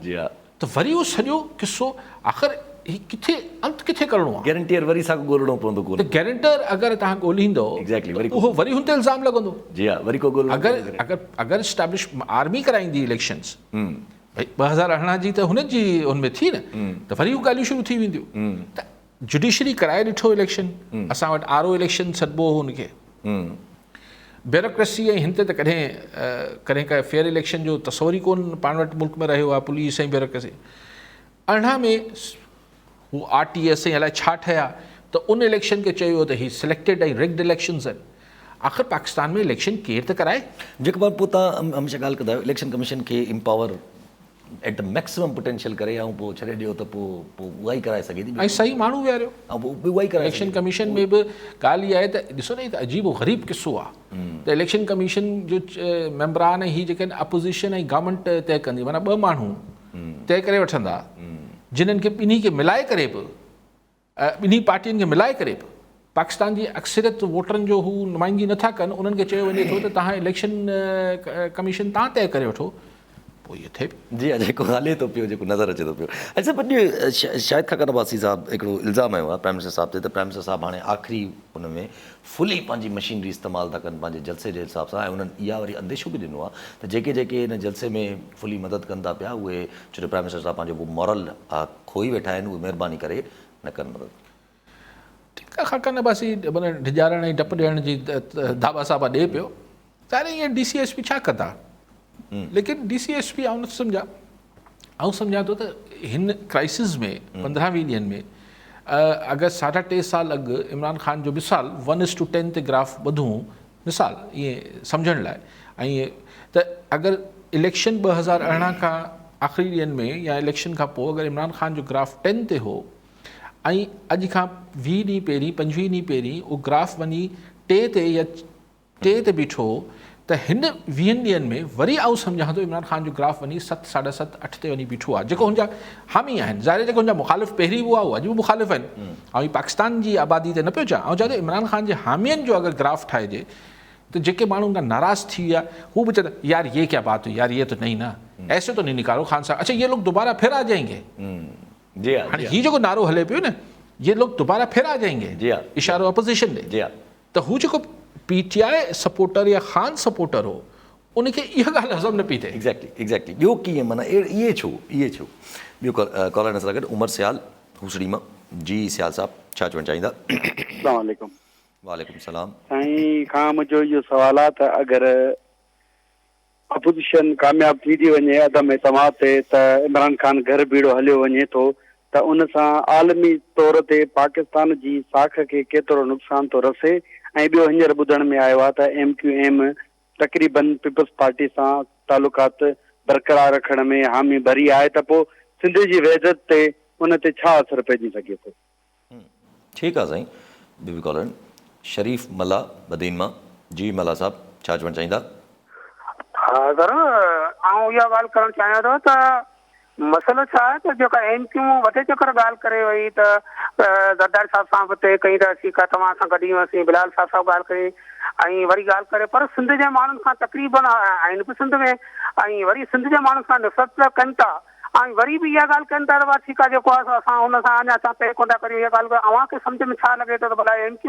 त वरी उहो सॼो किसो आख़िर किथे अंत किथे करिणो आहे? गारंटीअर वरी सां ॻोल्हणो पवंदो कोन। त गारंटर अगरि तव्हां ॻोल्हींदो उहो वरी हुन ते इल्ज़ाम लॻंदो। जी हा वरी को ॻोल्हणो। अगरि स्टैब्लिश आर्मी कराईंदी इलेक्शंस, भई 2018 जी त हुनजी हुनमें थी न, त वरी उहे ॻाल्हियूं शुरू थी वेंदियूं। त जुडिशरी कराए ॾिठो इलेक्शन, असां वटि RO इलेक्शन सॾिबो हो हुनखे। ब्यूरोक्रेसी ऐं हिन ते त कॾहिं का फेयर इलेक्शन जो तस्वुर ई कोन पाण वटि मुल्क में रहियो आहे। पुलिस ऐं ब्यूरोक्रेसी 18 में हू RTS ऐं अलाए छा ठहिया त उन इलेक्शन खे चयो त हीअ सिलेक्टेड ऐं रिग्ड इलेक्शन्स आहिनि। आख़िर पाकिस्तान में इलेक्शन केरु त कराए? जेको पोइ तव्हां हमेशह ॻाल्हि कंदा आहियो इलेक्शन कमीशन खे empower at the maximum potential करे ऐं पोइ छॾे ॾियो त पोइ उहा ई कराए सघे थी ऐं सही माण्हू विहारियो ऐं पोइ उहा ई कराए। इलेक्शन कमीशन में बि ॻाल्हि इहा आहे त ॾिसो न, त अजीबो ग़रीब किसो आहे त इलेक्शन कमीशन जो मेंबरान ही जेके आहिनि अपोज़िशन ऐं गवर्नमेंट तय कंदी, माना 2 माण्हू तय करे वठंदा जिन्हनि खे ॿिन्ही खे मिलाए करे बि, ॿिन्ही पार्टियुनि खे मिलाए करे बि पाकिस्तान जी अक्सरियत वोटरनि जो हू नुमाइंदगी नथा कनि। उन्हनि खे चयो वञे थो त तव्हां इलेक्शन कमीशन तव्हां तय करे वठो, पोइ इहो थिए। जी हा जेको हले थो पियो, जेको नज़र अचे थो पियो। अच्छा पर शाहिद खान अब्बासी साहब हिकिड़ो इल्ज़ाम आयो आहे प्राइम मिनिस्टर साहब ते, त प्राइम मिनिस्टर साहब हाणे आख़िरी हुन में फुली पंहिंजी मशीनरी इस्तेमालु था कनि पंहिंजे जलसे जे हिसाब सां, ऐं उन्हनि इहा वरी अंदेशो बि ॾिनो आहे त जेके हिन जलसे में फुली मदद कनि था पिया उहे, छो जो प्राइम मिनिस्टर साहब पंहिंजो उहो मॉरल खोई वेठा आहिनि, उहे महिरबानी करे न कनि मदद। ठीकु आहे, ख़ान अब्बासी माना ढिजारण ऐं डपु ॾियण जी दावा साहब ॾिए पियो, सारे ईअं DCSP छा कंदा? लेकिन DCSP आउं न सम्झां थो त हिन क्राइसिस में 15-20 ॾींहंनि में अगरि 3.5 साल अॻु इमरान ख़ान जो मिसाल 1:10 ते ग्राफ ॿधूं मिसाल ईअं सम्झण लाइ, ऐं त अगरि इलेक्शन 2018 खां आख़िरी ॾींहंनि में या इलेक्शन खां पोइ अगरि इमरान ख़ान जो ग्राफ 10 ते हो ऐं अॼु खां 20 ॾींहं पहिरीं 25 ॾींहं पहिरीं उहो ग्राफ वञी 2 ते या 3 ते बीठो, त त हिन 20 ॾींहंनि में वरी आउं सम्झां थो इमरान ख़ान जो ग्राफ वञी 7, 7.5, 8 ते वञी बीठो आहे, जेको हुनजा हामी आहिनि। ज़ाहिर जेको हुनजा मुखालिफ़ पहिरीं हुआ उहे अॼु बि मुखालिफ़ आहिनि। ऐं पाकिस्तान जी आबादी ते न पियो चाहियां, ऐं चवां थो इमरान ख़ान जे हामियुनि जो अगरि ग्राफ ठाहिजे तो जेके माण्हू उनका नाराज़ थी विया हू बि चवंदा यार ये क्या बात हुई, यार ये तो नहीं ना, ऐसे तो नहीं निकालो खान साहब, अच्छा ये लोग दोबारा फिर आ जाएंगे। जी हाँ, हाणे हीउ जेको नारो हले पियो न, ये लोग दोबारा फिर आ जाएंगे, जी हाँ, इशारो अपोजिशन ॾे। जी हाँ, त हू जेको PTI सपोर्टर या ख़ान सपोर्टर हो उनखे इहा ॻाल्हि हज़म न पई थिए। एग्ज़ैक्टली ॿियो कीअं माना इहे छो ॿियो कॉलर सां गॾु उमर सियाल हुसड़ी मां। जी सियाल साहब छा चवणु चाहींदा? अस्सलाम वालेकुम। वालेकुम सलाम। साईं खां मुंहिंजो इहो सवाल आहे त अगरि अपोजिशन कामयाबु थी थी वञे अदम एतमाद ते त इमरान ख़ान घर बीड़ो हलियो वञे थो त उन सां आलमी तौर ते पाकिस्तान जी साख खे केतिरो नुक़सान थो रसे। ऐं ॿियो हींअर ॿुधण में आयो आहे त MQM तक़रीबन पीपल्स पार्टी सां तालुकात बरक़रार रखण में हामी भरी आहे, त पोइ सिंध जी वहदत ते उन ते छा असरु पइजी सघे थो? ठीकु आहे साईं। ॿियो बि कॉलर शरीफ़ मला बदीन मां। जी मला साहब छा चवणु चाहींदा? हा सर, आउं इहा ॻाल्हि करणु चाहियां थो त मसइलो छा आहे त जेका MQ वधे चकर ॻाल्हि करे वई त ज़रदारी साहिब सां बि हिते कई त ठीकु आहे, तव्हां सां गॾु हुआसीं, बिलाल साहब सां ॻाल्हि करे ऐं वरी ॻाल्हि करे, पर सिंध जे माण्हुनि खां तक़रीबन आहिनि बि सिंध में, ऐं वरी सिंध जे माण्हुनि खां नफ़रत कनि था ऐं वरी बि इहा ॻाल्हि कनि था त भाउ ठीकु आहे जेको आहे असां हुन सां अञा असां पे कोन था करियूं। इहा ॻाल्हि अव्हांखे सम्झ में छा लॻे थो त भला MQ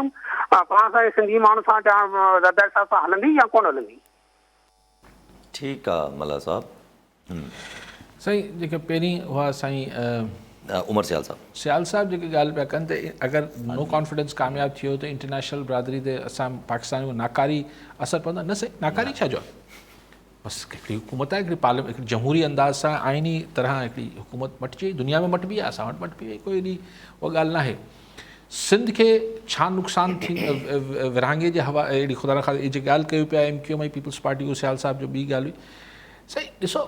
पाण सां सिंधी माण्हू सां या ज़रदारी साहिब सां हलंदी या कोन हलंदी? ठीकु आहे मला साहब। साईं जेके पहिरीं हुआ साईं उमर सियाल साहब सियाल साहब जेके ॻाल्हि पिया कनि त अगरि नो कॉन्फिडेंस कामयाबु थियो त इंटरनेशनल बिरादरी ते असां पाकिस्तान में नाकारी असरु पवंदा? न साईं, नाकारी छा जो आहे? बसि हिकिड़ी हुकूमत आहे, हिकिड़ी पार्लियामेंट, हिकिड़ी जमहूरी अंदाज़ सां आइनी तरह हिकिड़ी हुकूमत मटिजी वई, दुनिया में मटिबी आहे, असां वटि मटिबी वई, कोई एॾी उहा ॻाल्हि न आहे। सिंध खे छा नुक़सानु थी विरहांगे जे हवा अहिड़ी ख़ुदा न ख़ासिर जेकी ॻाल्हि कयूं पिया MQM ऐं पीपल्स पार्टी जो सियाल साहब जो ॿी ॻाल्हि हुई साईं ॾिसो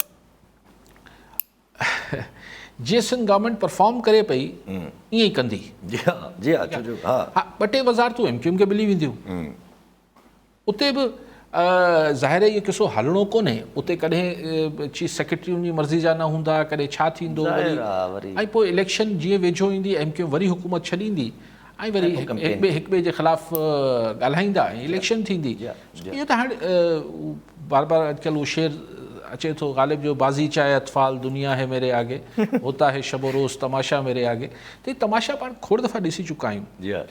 जीअं सिंध गवर्नमेंट परफॉर्म करे पई ईअं ई कंदी। जी हाँ, जी हाँ, हा 2-3 वज़ारतूं MQM खे मिली वेंदियूं, उते बि ज़ाहिर इहो किसो हलणो कोन्हे, उते कॾहिं चीफ सेक्रेटरी जी मर्ज़ी जा न हूंदा, कॾहिं छा थींदो वरी, ऐं पोइ इलेक्शन जीअं वेझो ईंदी MQM वरी हुकूमत छॾींदी ऐं वरी हिक ॿिए जे ख़िलाफ़ ॻाल्हाईंदा ऐं इलेक्शन थींदी। इहो त हाणे बार बार अॼुकल्ह उहो शेर अचे थो ग़ालिब जो, बाज़ी चाहे अतफाल दुनिया है मेरे आगे, होता है शब रोज़ तमाशा मेरे आगे। त इहे तमाशा पाण खोड़ दफ़ा ॾिसी चुका आहियूं।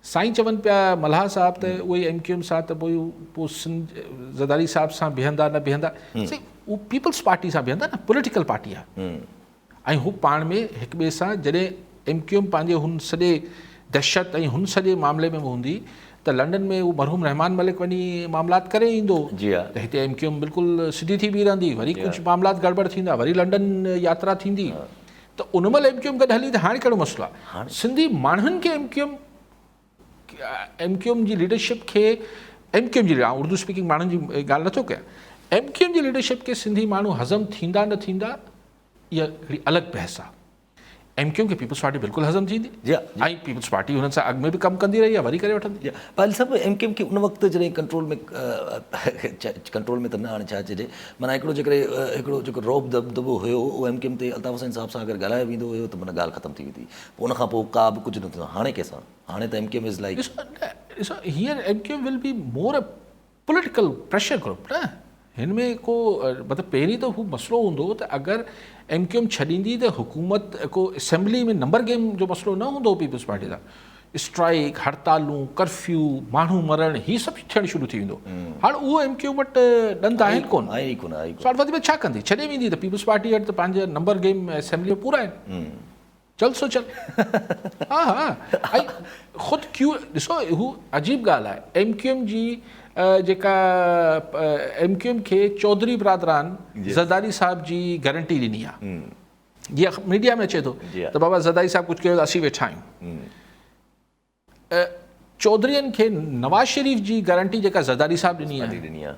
साईं चवनि पिया मल्हा साहब त उहे MQM सां त पोइ सिंध ज़रदारी साहिब सां बीहंदा न बीहंदा, साईं उहो पीपल्स पार्टी सां बीहंदा न, पॉलिटिकल पार्टी आहे ऐं हू पाण में हिक ॿिए सां जॾहिं MQM पंहिंजे हुन सॼे दहशत ऐं हुन सॼे मामले में हूंदी त लंडन में उहो मरहूम रहमान मलिक वञी मामलात करे ईंदो त हिते MQM बिल्कुलु सिधी थी बीह रहंदी, वरी कुझु मामलात गड़बड़ थींदा, वरी लंडन यात्रा थींदी, त उन महिल MQM गॾु हली। त हाणे कहिड़ो मसइलो आहे? सिंधी माण्हुनि खे MQM जी लीडरशिप खे MQM जी उर्दू स्पीकिंग माण्हुनि जी ॻाल्हि नथो कयां, MQM जी लीडरशिप खे सिंधी माण्हू हज़म थींदा न थींदा इहा हिकिड़ी अलॻि बहस आहे। MQM खे पीपल्स पार्टी बिल्कुलु हज़म थींदी ऐं पीपल्स पार्टी हुननि सां अॻु में बि कमु कंदी रही आहे, वरी करे वठंदी। पायल साहिबु MQM खे उन वक़्तु जॾहिं कंट्रोल में त न हाणे छा चइजे माना हिकिड़ो जेको रौब दबदबो हुयो उहो MQM ते अल्ताफ़ हुसैन साहिब सां अगरि ॻाल्हायो वेंदो हुयो त माना ॻाल्हि ख़तमु थी वेंदी, पोइ उनखां पोइ का बि कुझु न थींदो। हाणे कंहिंसां? हाणे त MQM इज़ लाइक ॾिसो हींअर MQM will be more a political pressure group न, हिन में को मतिलबु पहिरीं त हू मसइलो हूंदो त अगरि MQM छॾींदी त हुकूमत को असेंबली में नंबर गेम जो मसइलो न हूंदो पीपल्स पार्टी सां, स्ट्राइक हड़तालूं कर्फ्यू माण्हू मरण हीअ सभु थियणु शुरू थी वेंदो। हाणे उहो MQM वटि ॾंद आहिनि कोन, वधीक में छा कंदी, छॾे वेंदी। त पीपल्स पार्टी वटि त पंहिंजा नंबर गेम असेंबली में पूरा आहिनि, चल सो चल। हा ऐं ख़ुदि क्यों ॾिसो हू अजीब ॻाल्हि आहे MQM जी जेका MQM खे चौधरी बिरादरान ज़रदारी साहिब जी गारंटी ॾिनी आहे, जीअं मीडिया में अचे थो त बाबा ज़रदारी साहिब कुझु कयो त असीं वेठा आहियूं। चौधरीअनि खे नवाज़ शरीफ़ जी गारंटी जेका ज़रदारी साहिब ॾिनी आहे,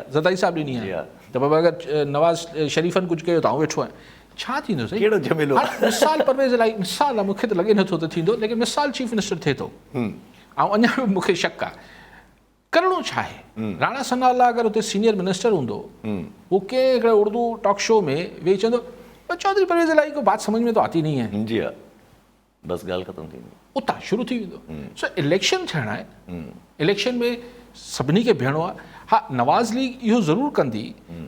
ज़रदारी साहिब ॾिनी आहे त बाबा अगरि नवाज़ शरीफ़नि कुझु कयो त आउं वेठो आहियां। छा थींदो साईं? कहिड़ो झमेलो? मिसाल परवेज़ इलाही मिसाल आहे, मूंखे त लॻे नथो त थींदो, लेकिन मिसाल चीफ मिनिस्टर थिए थो ऐं अञा बि मूंखे शक आहे करिणो छा आहे? राणा सनाउल्ला अगरि हुते सीनियर मिनिस्टर हूंदो, वो कंहिं हिकिड़े उर्दू टॉक शो में वेही चवंदो चौधरी परवेज़ इलाही को बात समझ में तो आती नहीं है, जी हा, बसि ॻाल्हि ख़तमु थींदी, उतां शुरू थी वेंदो। सो इलेक्शन थियणु आहे, इलेक्शन में सभिनी खे बीहणो आहे। हा, नवाज़ लीग इहो ज़रूरु कंदी,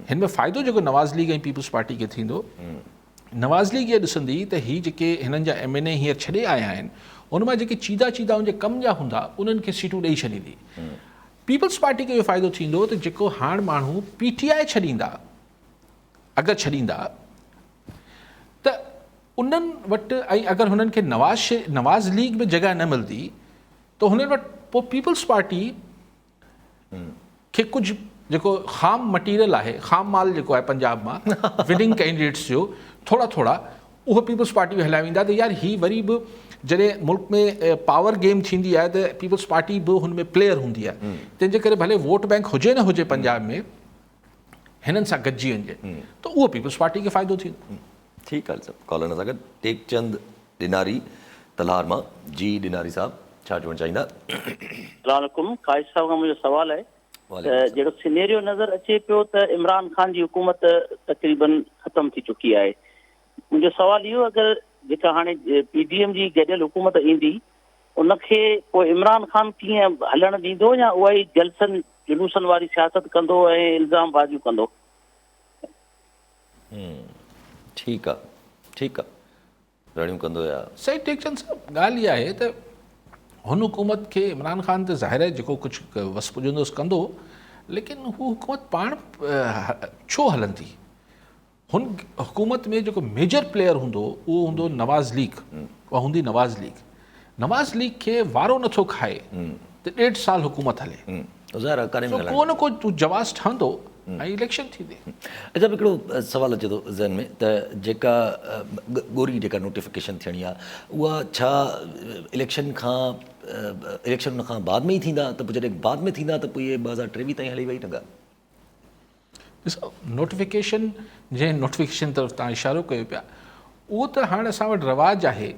हिन में फ़ाइदो जेको नवाज़ लीग ऐं पीपल्स पार्टी खे थींदो, नवाज़ लीग इहा ॾिसंदी त हीअ जेके हिननि जा MNA हींअर छॾे आया आहिनि, उन मां जेके चीदा चीदा उनजे कम जा हूंदा उन्हनि खे सीटूं ॾेई छॾींदी। पीपल्स पार्टी खे इहो फ़ाइदो थींदो त जेको हाणे माण्हू PTI छॾींदा, अगरि छॾींदा त उन्हनि वटि, ऐं अगरि हुननि खे नवाज़ लीग में जॻह न मिलंदी त हुननि वटि पोइ पीपल्स पार्टी खे कुझु जेको ख़ाम मटीरियल आहे, ख़ाम माल जेको आहे पंजाब मां विनिंग कैंडिडेट्स जो थोरा थोरा, उहो पीपल्स पार्टी में हलाए वेंदा त यार ही वरी बि जॾहिं मुल्क में पावर गेम थींदी आहे त पीपल्स पार्टी बि हुन में प्लेयर हूंदी आहे, तंहिंजे करे भले वोट बैंक हुजे न हुजे पंजाब में, हिननि सां गॾिजी वञे त उहो पीपल्स पार्टी खे फ़ाइदो थींदो। ठीकु आहे सभु कॉलर सां गॾु टेकचंद डिनारी तलहार मां। जी डिनारी साहब, छा चवणु चाहींदा? अस्सलामुअलैकुम, काइद साहब खां मुंहिंजो सुवालु आहे त जहिड़ो सिनेरियो नज़र अचे पियो त इमरान ख़ान जी हुकूमत तक़रीबन ख़तम थी चुकी आहे, मुंहिंजो सुवालु इहो, अगरि जेका हाणे PDM जी गॾियल हुकूमत ईंदी उनखे पोइ इमरान ख़ान कीअं हलणु ॾींदो, या उहा ई जलसनि जुलूसनि वारी सियासत कंदो ऐं इल्ज़ाम बाज़ियूं कंदो? ठीकु आहे, ठीकु आहे, रड़ियूं कंदो या सही। टेकचंद साहब, ॻाल्हि इहा आहे त हुन हुकूमत खे इमरान ख़ान त ज़ाहिर आहे जेको कुझु वस पुॼंदुसि कंदो, लेकिन हू हुकूमत पाण छो हलंदी? हुन हुकूमत में जेको मेजर प्लेयर हूंदो उहो हूंदो नवाज़ लीग, उहा हूंदी नवाज़ लीग। नवाज़ लीग खे वारो नथो खाए त 1.5 साल हुकूमत हले, को न को जवाज़ ठहंदो ऐं इलेक्शन थींदी। अच्छा, हिकिड़ो सवालु अचे थो ज़हन में त जेका ॻोरी जेका नोटिफिकेशन थियणी आहे उहा छा इलेक्शन खां बाद में ई थींदा, त पोइ जॾहिं बाद में थींदा त पोइ इहे 2023 ताईं हली वई न ॻाल्हि? ॾिसो, नोटिफिकेशन जंहिं नोटिफिकेशन तरफ़ तव्हां इशारो कयो पिया, उहो त हाणे असां वटि रवाजु आहे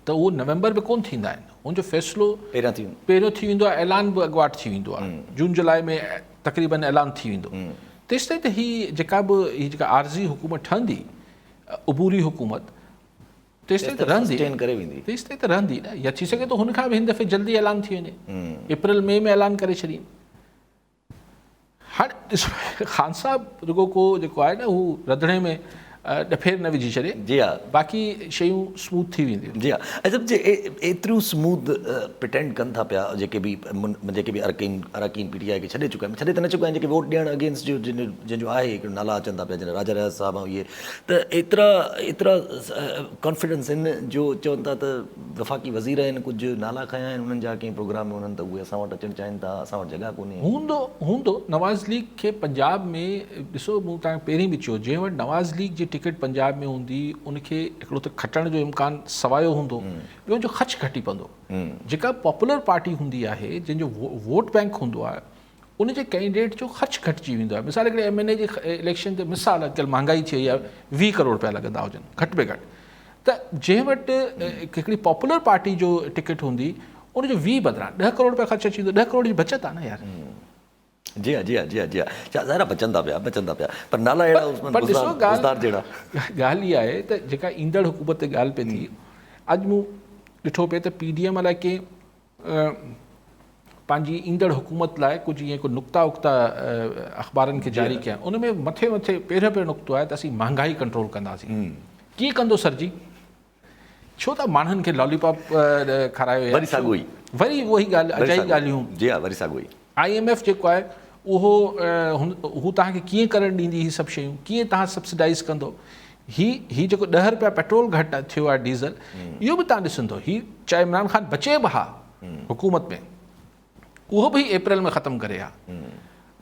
त उहो नवंबर में कोन थींदा आहिनि, हुनजो फ़ैसिलो पहिरियों थी वेंदो आहे, ऐलान बि अॻुवाट थी वेंदो आहे, जून जुलाई में तक़रीबन ऐलान थी वेंदो। तेसि ताईं त हीअ जेका आर्ज़ी हुकूमत ठहंदी, उबूरी हुकूमत, तेसि ताईं त रहंदी, तेसि ताईं त रहंदी न, या थी सघे थो हुन खां बि हिन दफ़े जल्दी ऐलान थी वञे, अप्रैल मई में ऐलान करे छॾीनि। हाणे ॾिसो, ख़ान साहब रुगो को जेको आहे न हू रंधिणे में ॾफेर न विझी छॾे, जी हा, बाक़ी शयूं स्मूथ थी वेंदियूं। जी हा, अच्छा, एतिरियूं स्मूथ प्रिटेंड कनि था पिया जेके बि अरकान PTI खे छॾे चुका आहिनि, छॾे त न चुका आहिनि, जेके वोट ॾियणु अगेंस्ट जो जंहिंजो आहे हिकिड़ो नाला अचनि था पिया, जंहिं राजा रयास साहब ऐं इहे, त एतिरा कॉन्फिडेंस आहिनि जो चवनि था त वफ़ाक़ी वज़ीर आहिनि, कुझु नाला खया आहिनि उन्हनि जा कंहिं प्रोग्राम में उन्हनि, त उहे असां वटि अचणु चाहिनि था, असां वटि जॻह कोन्हे। हूंदो नवाज़ लीग खे पंजाब में, ॾिसो मूं तव्हांखे पहिरीं बि चयो, जंहिं वटि नवाज़ लीग जी टिकट पंजाब में हूंदी उनखे हिकिड़ो त खटण जो इम्कान सवायो हूंदो, ॿियो जो ख़र्च घटी पवंदो। जेका पॉपुलर पार्टी हूंदी आहे, जंहिंजो वोट बैंक हूंदो आहे, उनजे कैंडिडेट जो ख़र्च घटिजी वेंदो आहे। मिसाल हिकिड़े MNA जे इलेक्शन ते मिसाल, अॼुकल्ह महांगाई थी वई आहे, 20 करोड़ रुपया लॻंदा हुजनि घटि में घटि, त जंहिं वटि हिकिड़ी पॉपुलर पार्टी जो टिकट हूंदी उनजो 20 बदिरां 10 करोड़ रुपया ख़र्च अची वेंदो, 10 करोड़ जी बचत आहे न यार। जी हा, जी हा, जी हा, जी हा, छा ज़ाहिर बचनि था पिया, पर नाला अहिड़ा ॻाल्हि इहा आहे त जेका ईंदड़ हुकूमत ते ॻाल्हि पई थी, अॼु मूं ॾिठो पिए त PDM अलाए कंहिं पंहिंजी ईंदड़ हुकूमत लाइ कुझु ईअं को नुक़्ता वुक़्ता अख़बारनि खे जारी कया, उन में मथे पहिरियों नुक़्तो आहे त असीं महांगाई कंट्रोल कंदासीं। कीअं कंदो सर जी? छो त माण्हुनि खे लॉलीपॉप खारायो, वरी उहो ई ॻाल्हि, अजाई ॻाल्हियूं। जी हा, वरी साॻियो ई IMF जेको आहे उहो तव्हांखे कीअं करणु ॾींदी, हीअ सभु शयूं कीअं तव्हां सब्सिडाइज़ कंदो। हीअ जेको 10 रुपया पेट्रोल घटि थियो आहे, डीज़ल, इहो बि तव्हां ॾिसंदो, हीअ चाहे इमरान ख़ान बचे बि हा हुकूमत में, उहो बि अप्रैल में ख़तमु करे हा,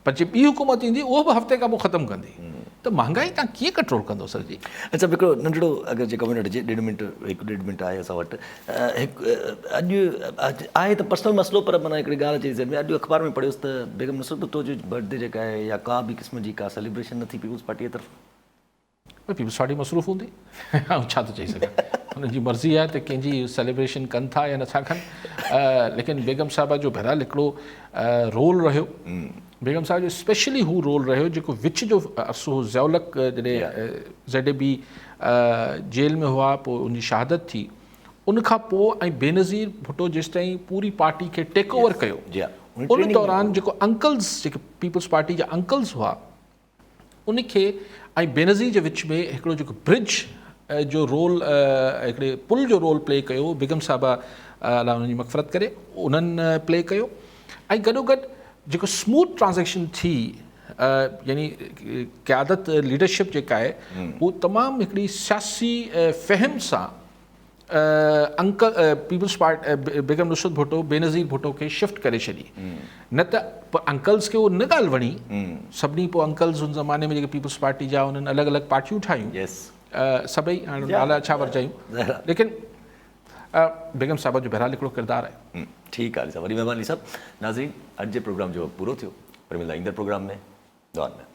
पर जे ॿी हुकूमत ईंदी उहो बि हफ़्ते खां पोइ ख़तमु कंदी, त महांगाई तव्हां कीअं कंट्रोल कंदो सर जी? अच्छा, हिकिड़ो नंढड़ो अगरि जेको मिनट हुजे, 1.5 मिंट आहे असां वटि। अॼु आहे त पर्सनल मसइलो, पर माना हिकिड़ी ॻाल्हि अचे ज़हन में, अॼु अख़बार में पढ़ियोसि त बेगम नुसरत भुट्टो जो बर्थडे जेका आहे या का बि क़िस्म जी का सेलिब्रेशन न थी पीपल्स पार्टीअ तरफ़। पीपल्स पार्टी मसरूफ़ हूंदी ऐं छा थो चई सघां, हुननि जी मर्ज़ी आहे त कंहिंजी सेलिब्रेशन कनि था या नथा कनि। लेकिन बेगम साहिबा जो बहरहाल हिकिड़ो रोल रहियो, बेगम साहिब जो स्पेशली हू रोल रहियो जेको विच जो अरसो ज़ियाउलक जॾहिं बि जेल में हुआ, पोइ उनजी शहादत थी, उनखां पोइ ऐं बेनज़ीर भुट्टो जेसिताईं पूरी पार्टी खे टेक ओवर कयो, उन दौरान जेको अंकल्स, जेके पीपल्स पार्टी जा अंकल्स हुआ, उनखे ऐं बेनज़ीर जे विच में हिकिड़ो जेको ब्रिज जो रोल, हिकिड़े पुल जो रोल प्ले कयो, बेगम साहिबा अलाह उन्हनि जी मग़फ़रत करे, उन्हनि प्ले कयो। ऐं गॾोगॾु जेको स्मूथ ट्रांज़ेक्शन थी, यानी क़यादत लीडरशिप जेका आहे उहो तमामु हिकिड़ी सियासी फ़हम सां अंकल पीपल्स पार्टी बेगम नुसरत भुट्टो बेनज़ीर भुट्टो खे शिफ्ट करे छॾी। न त अंकल्स खे उहो न ॻाल्हि वणी, सभिनी पोइ अंकल्स उन ज़माने में जेके पीपल्स पार्टी जा उन्हनि अलॻि अलॻि पार्टियूं ठाहियूं, सभई हाणे नाला छा वरचायूं, लेकिन बेगम साहिबा जो बहरहाल हिकिड़ो किरदारु आहे। ठीकु आहे, वॾी महिरबानी सभु नाज़रीन, अॼु जे प्रोग्राम जो पूरो थियो, पर मिलंदा ईंदड़ प्रोग्राम में, दुआनि में।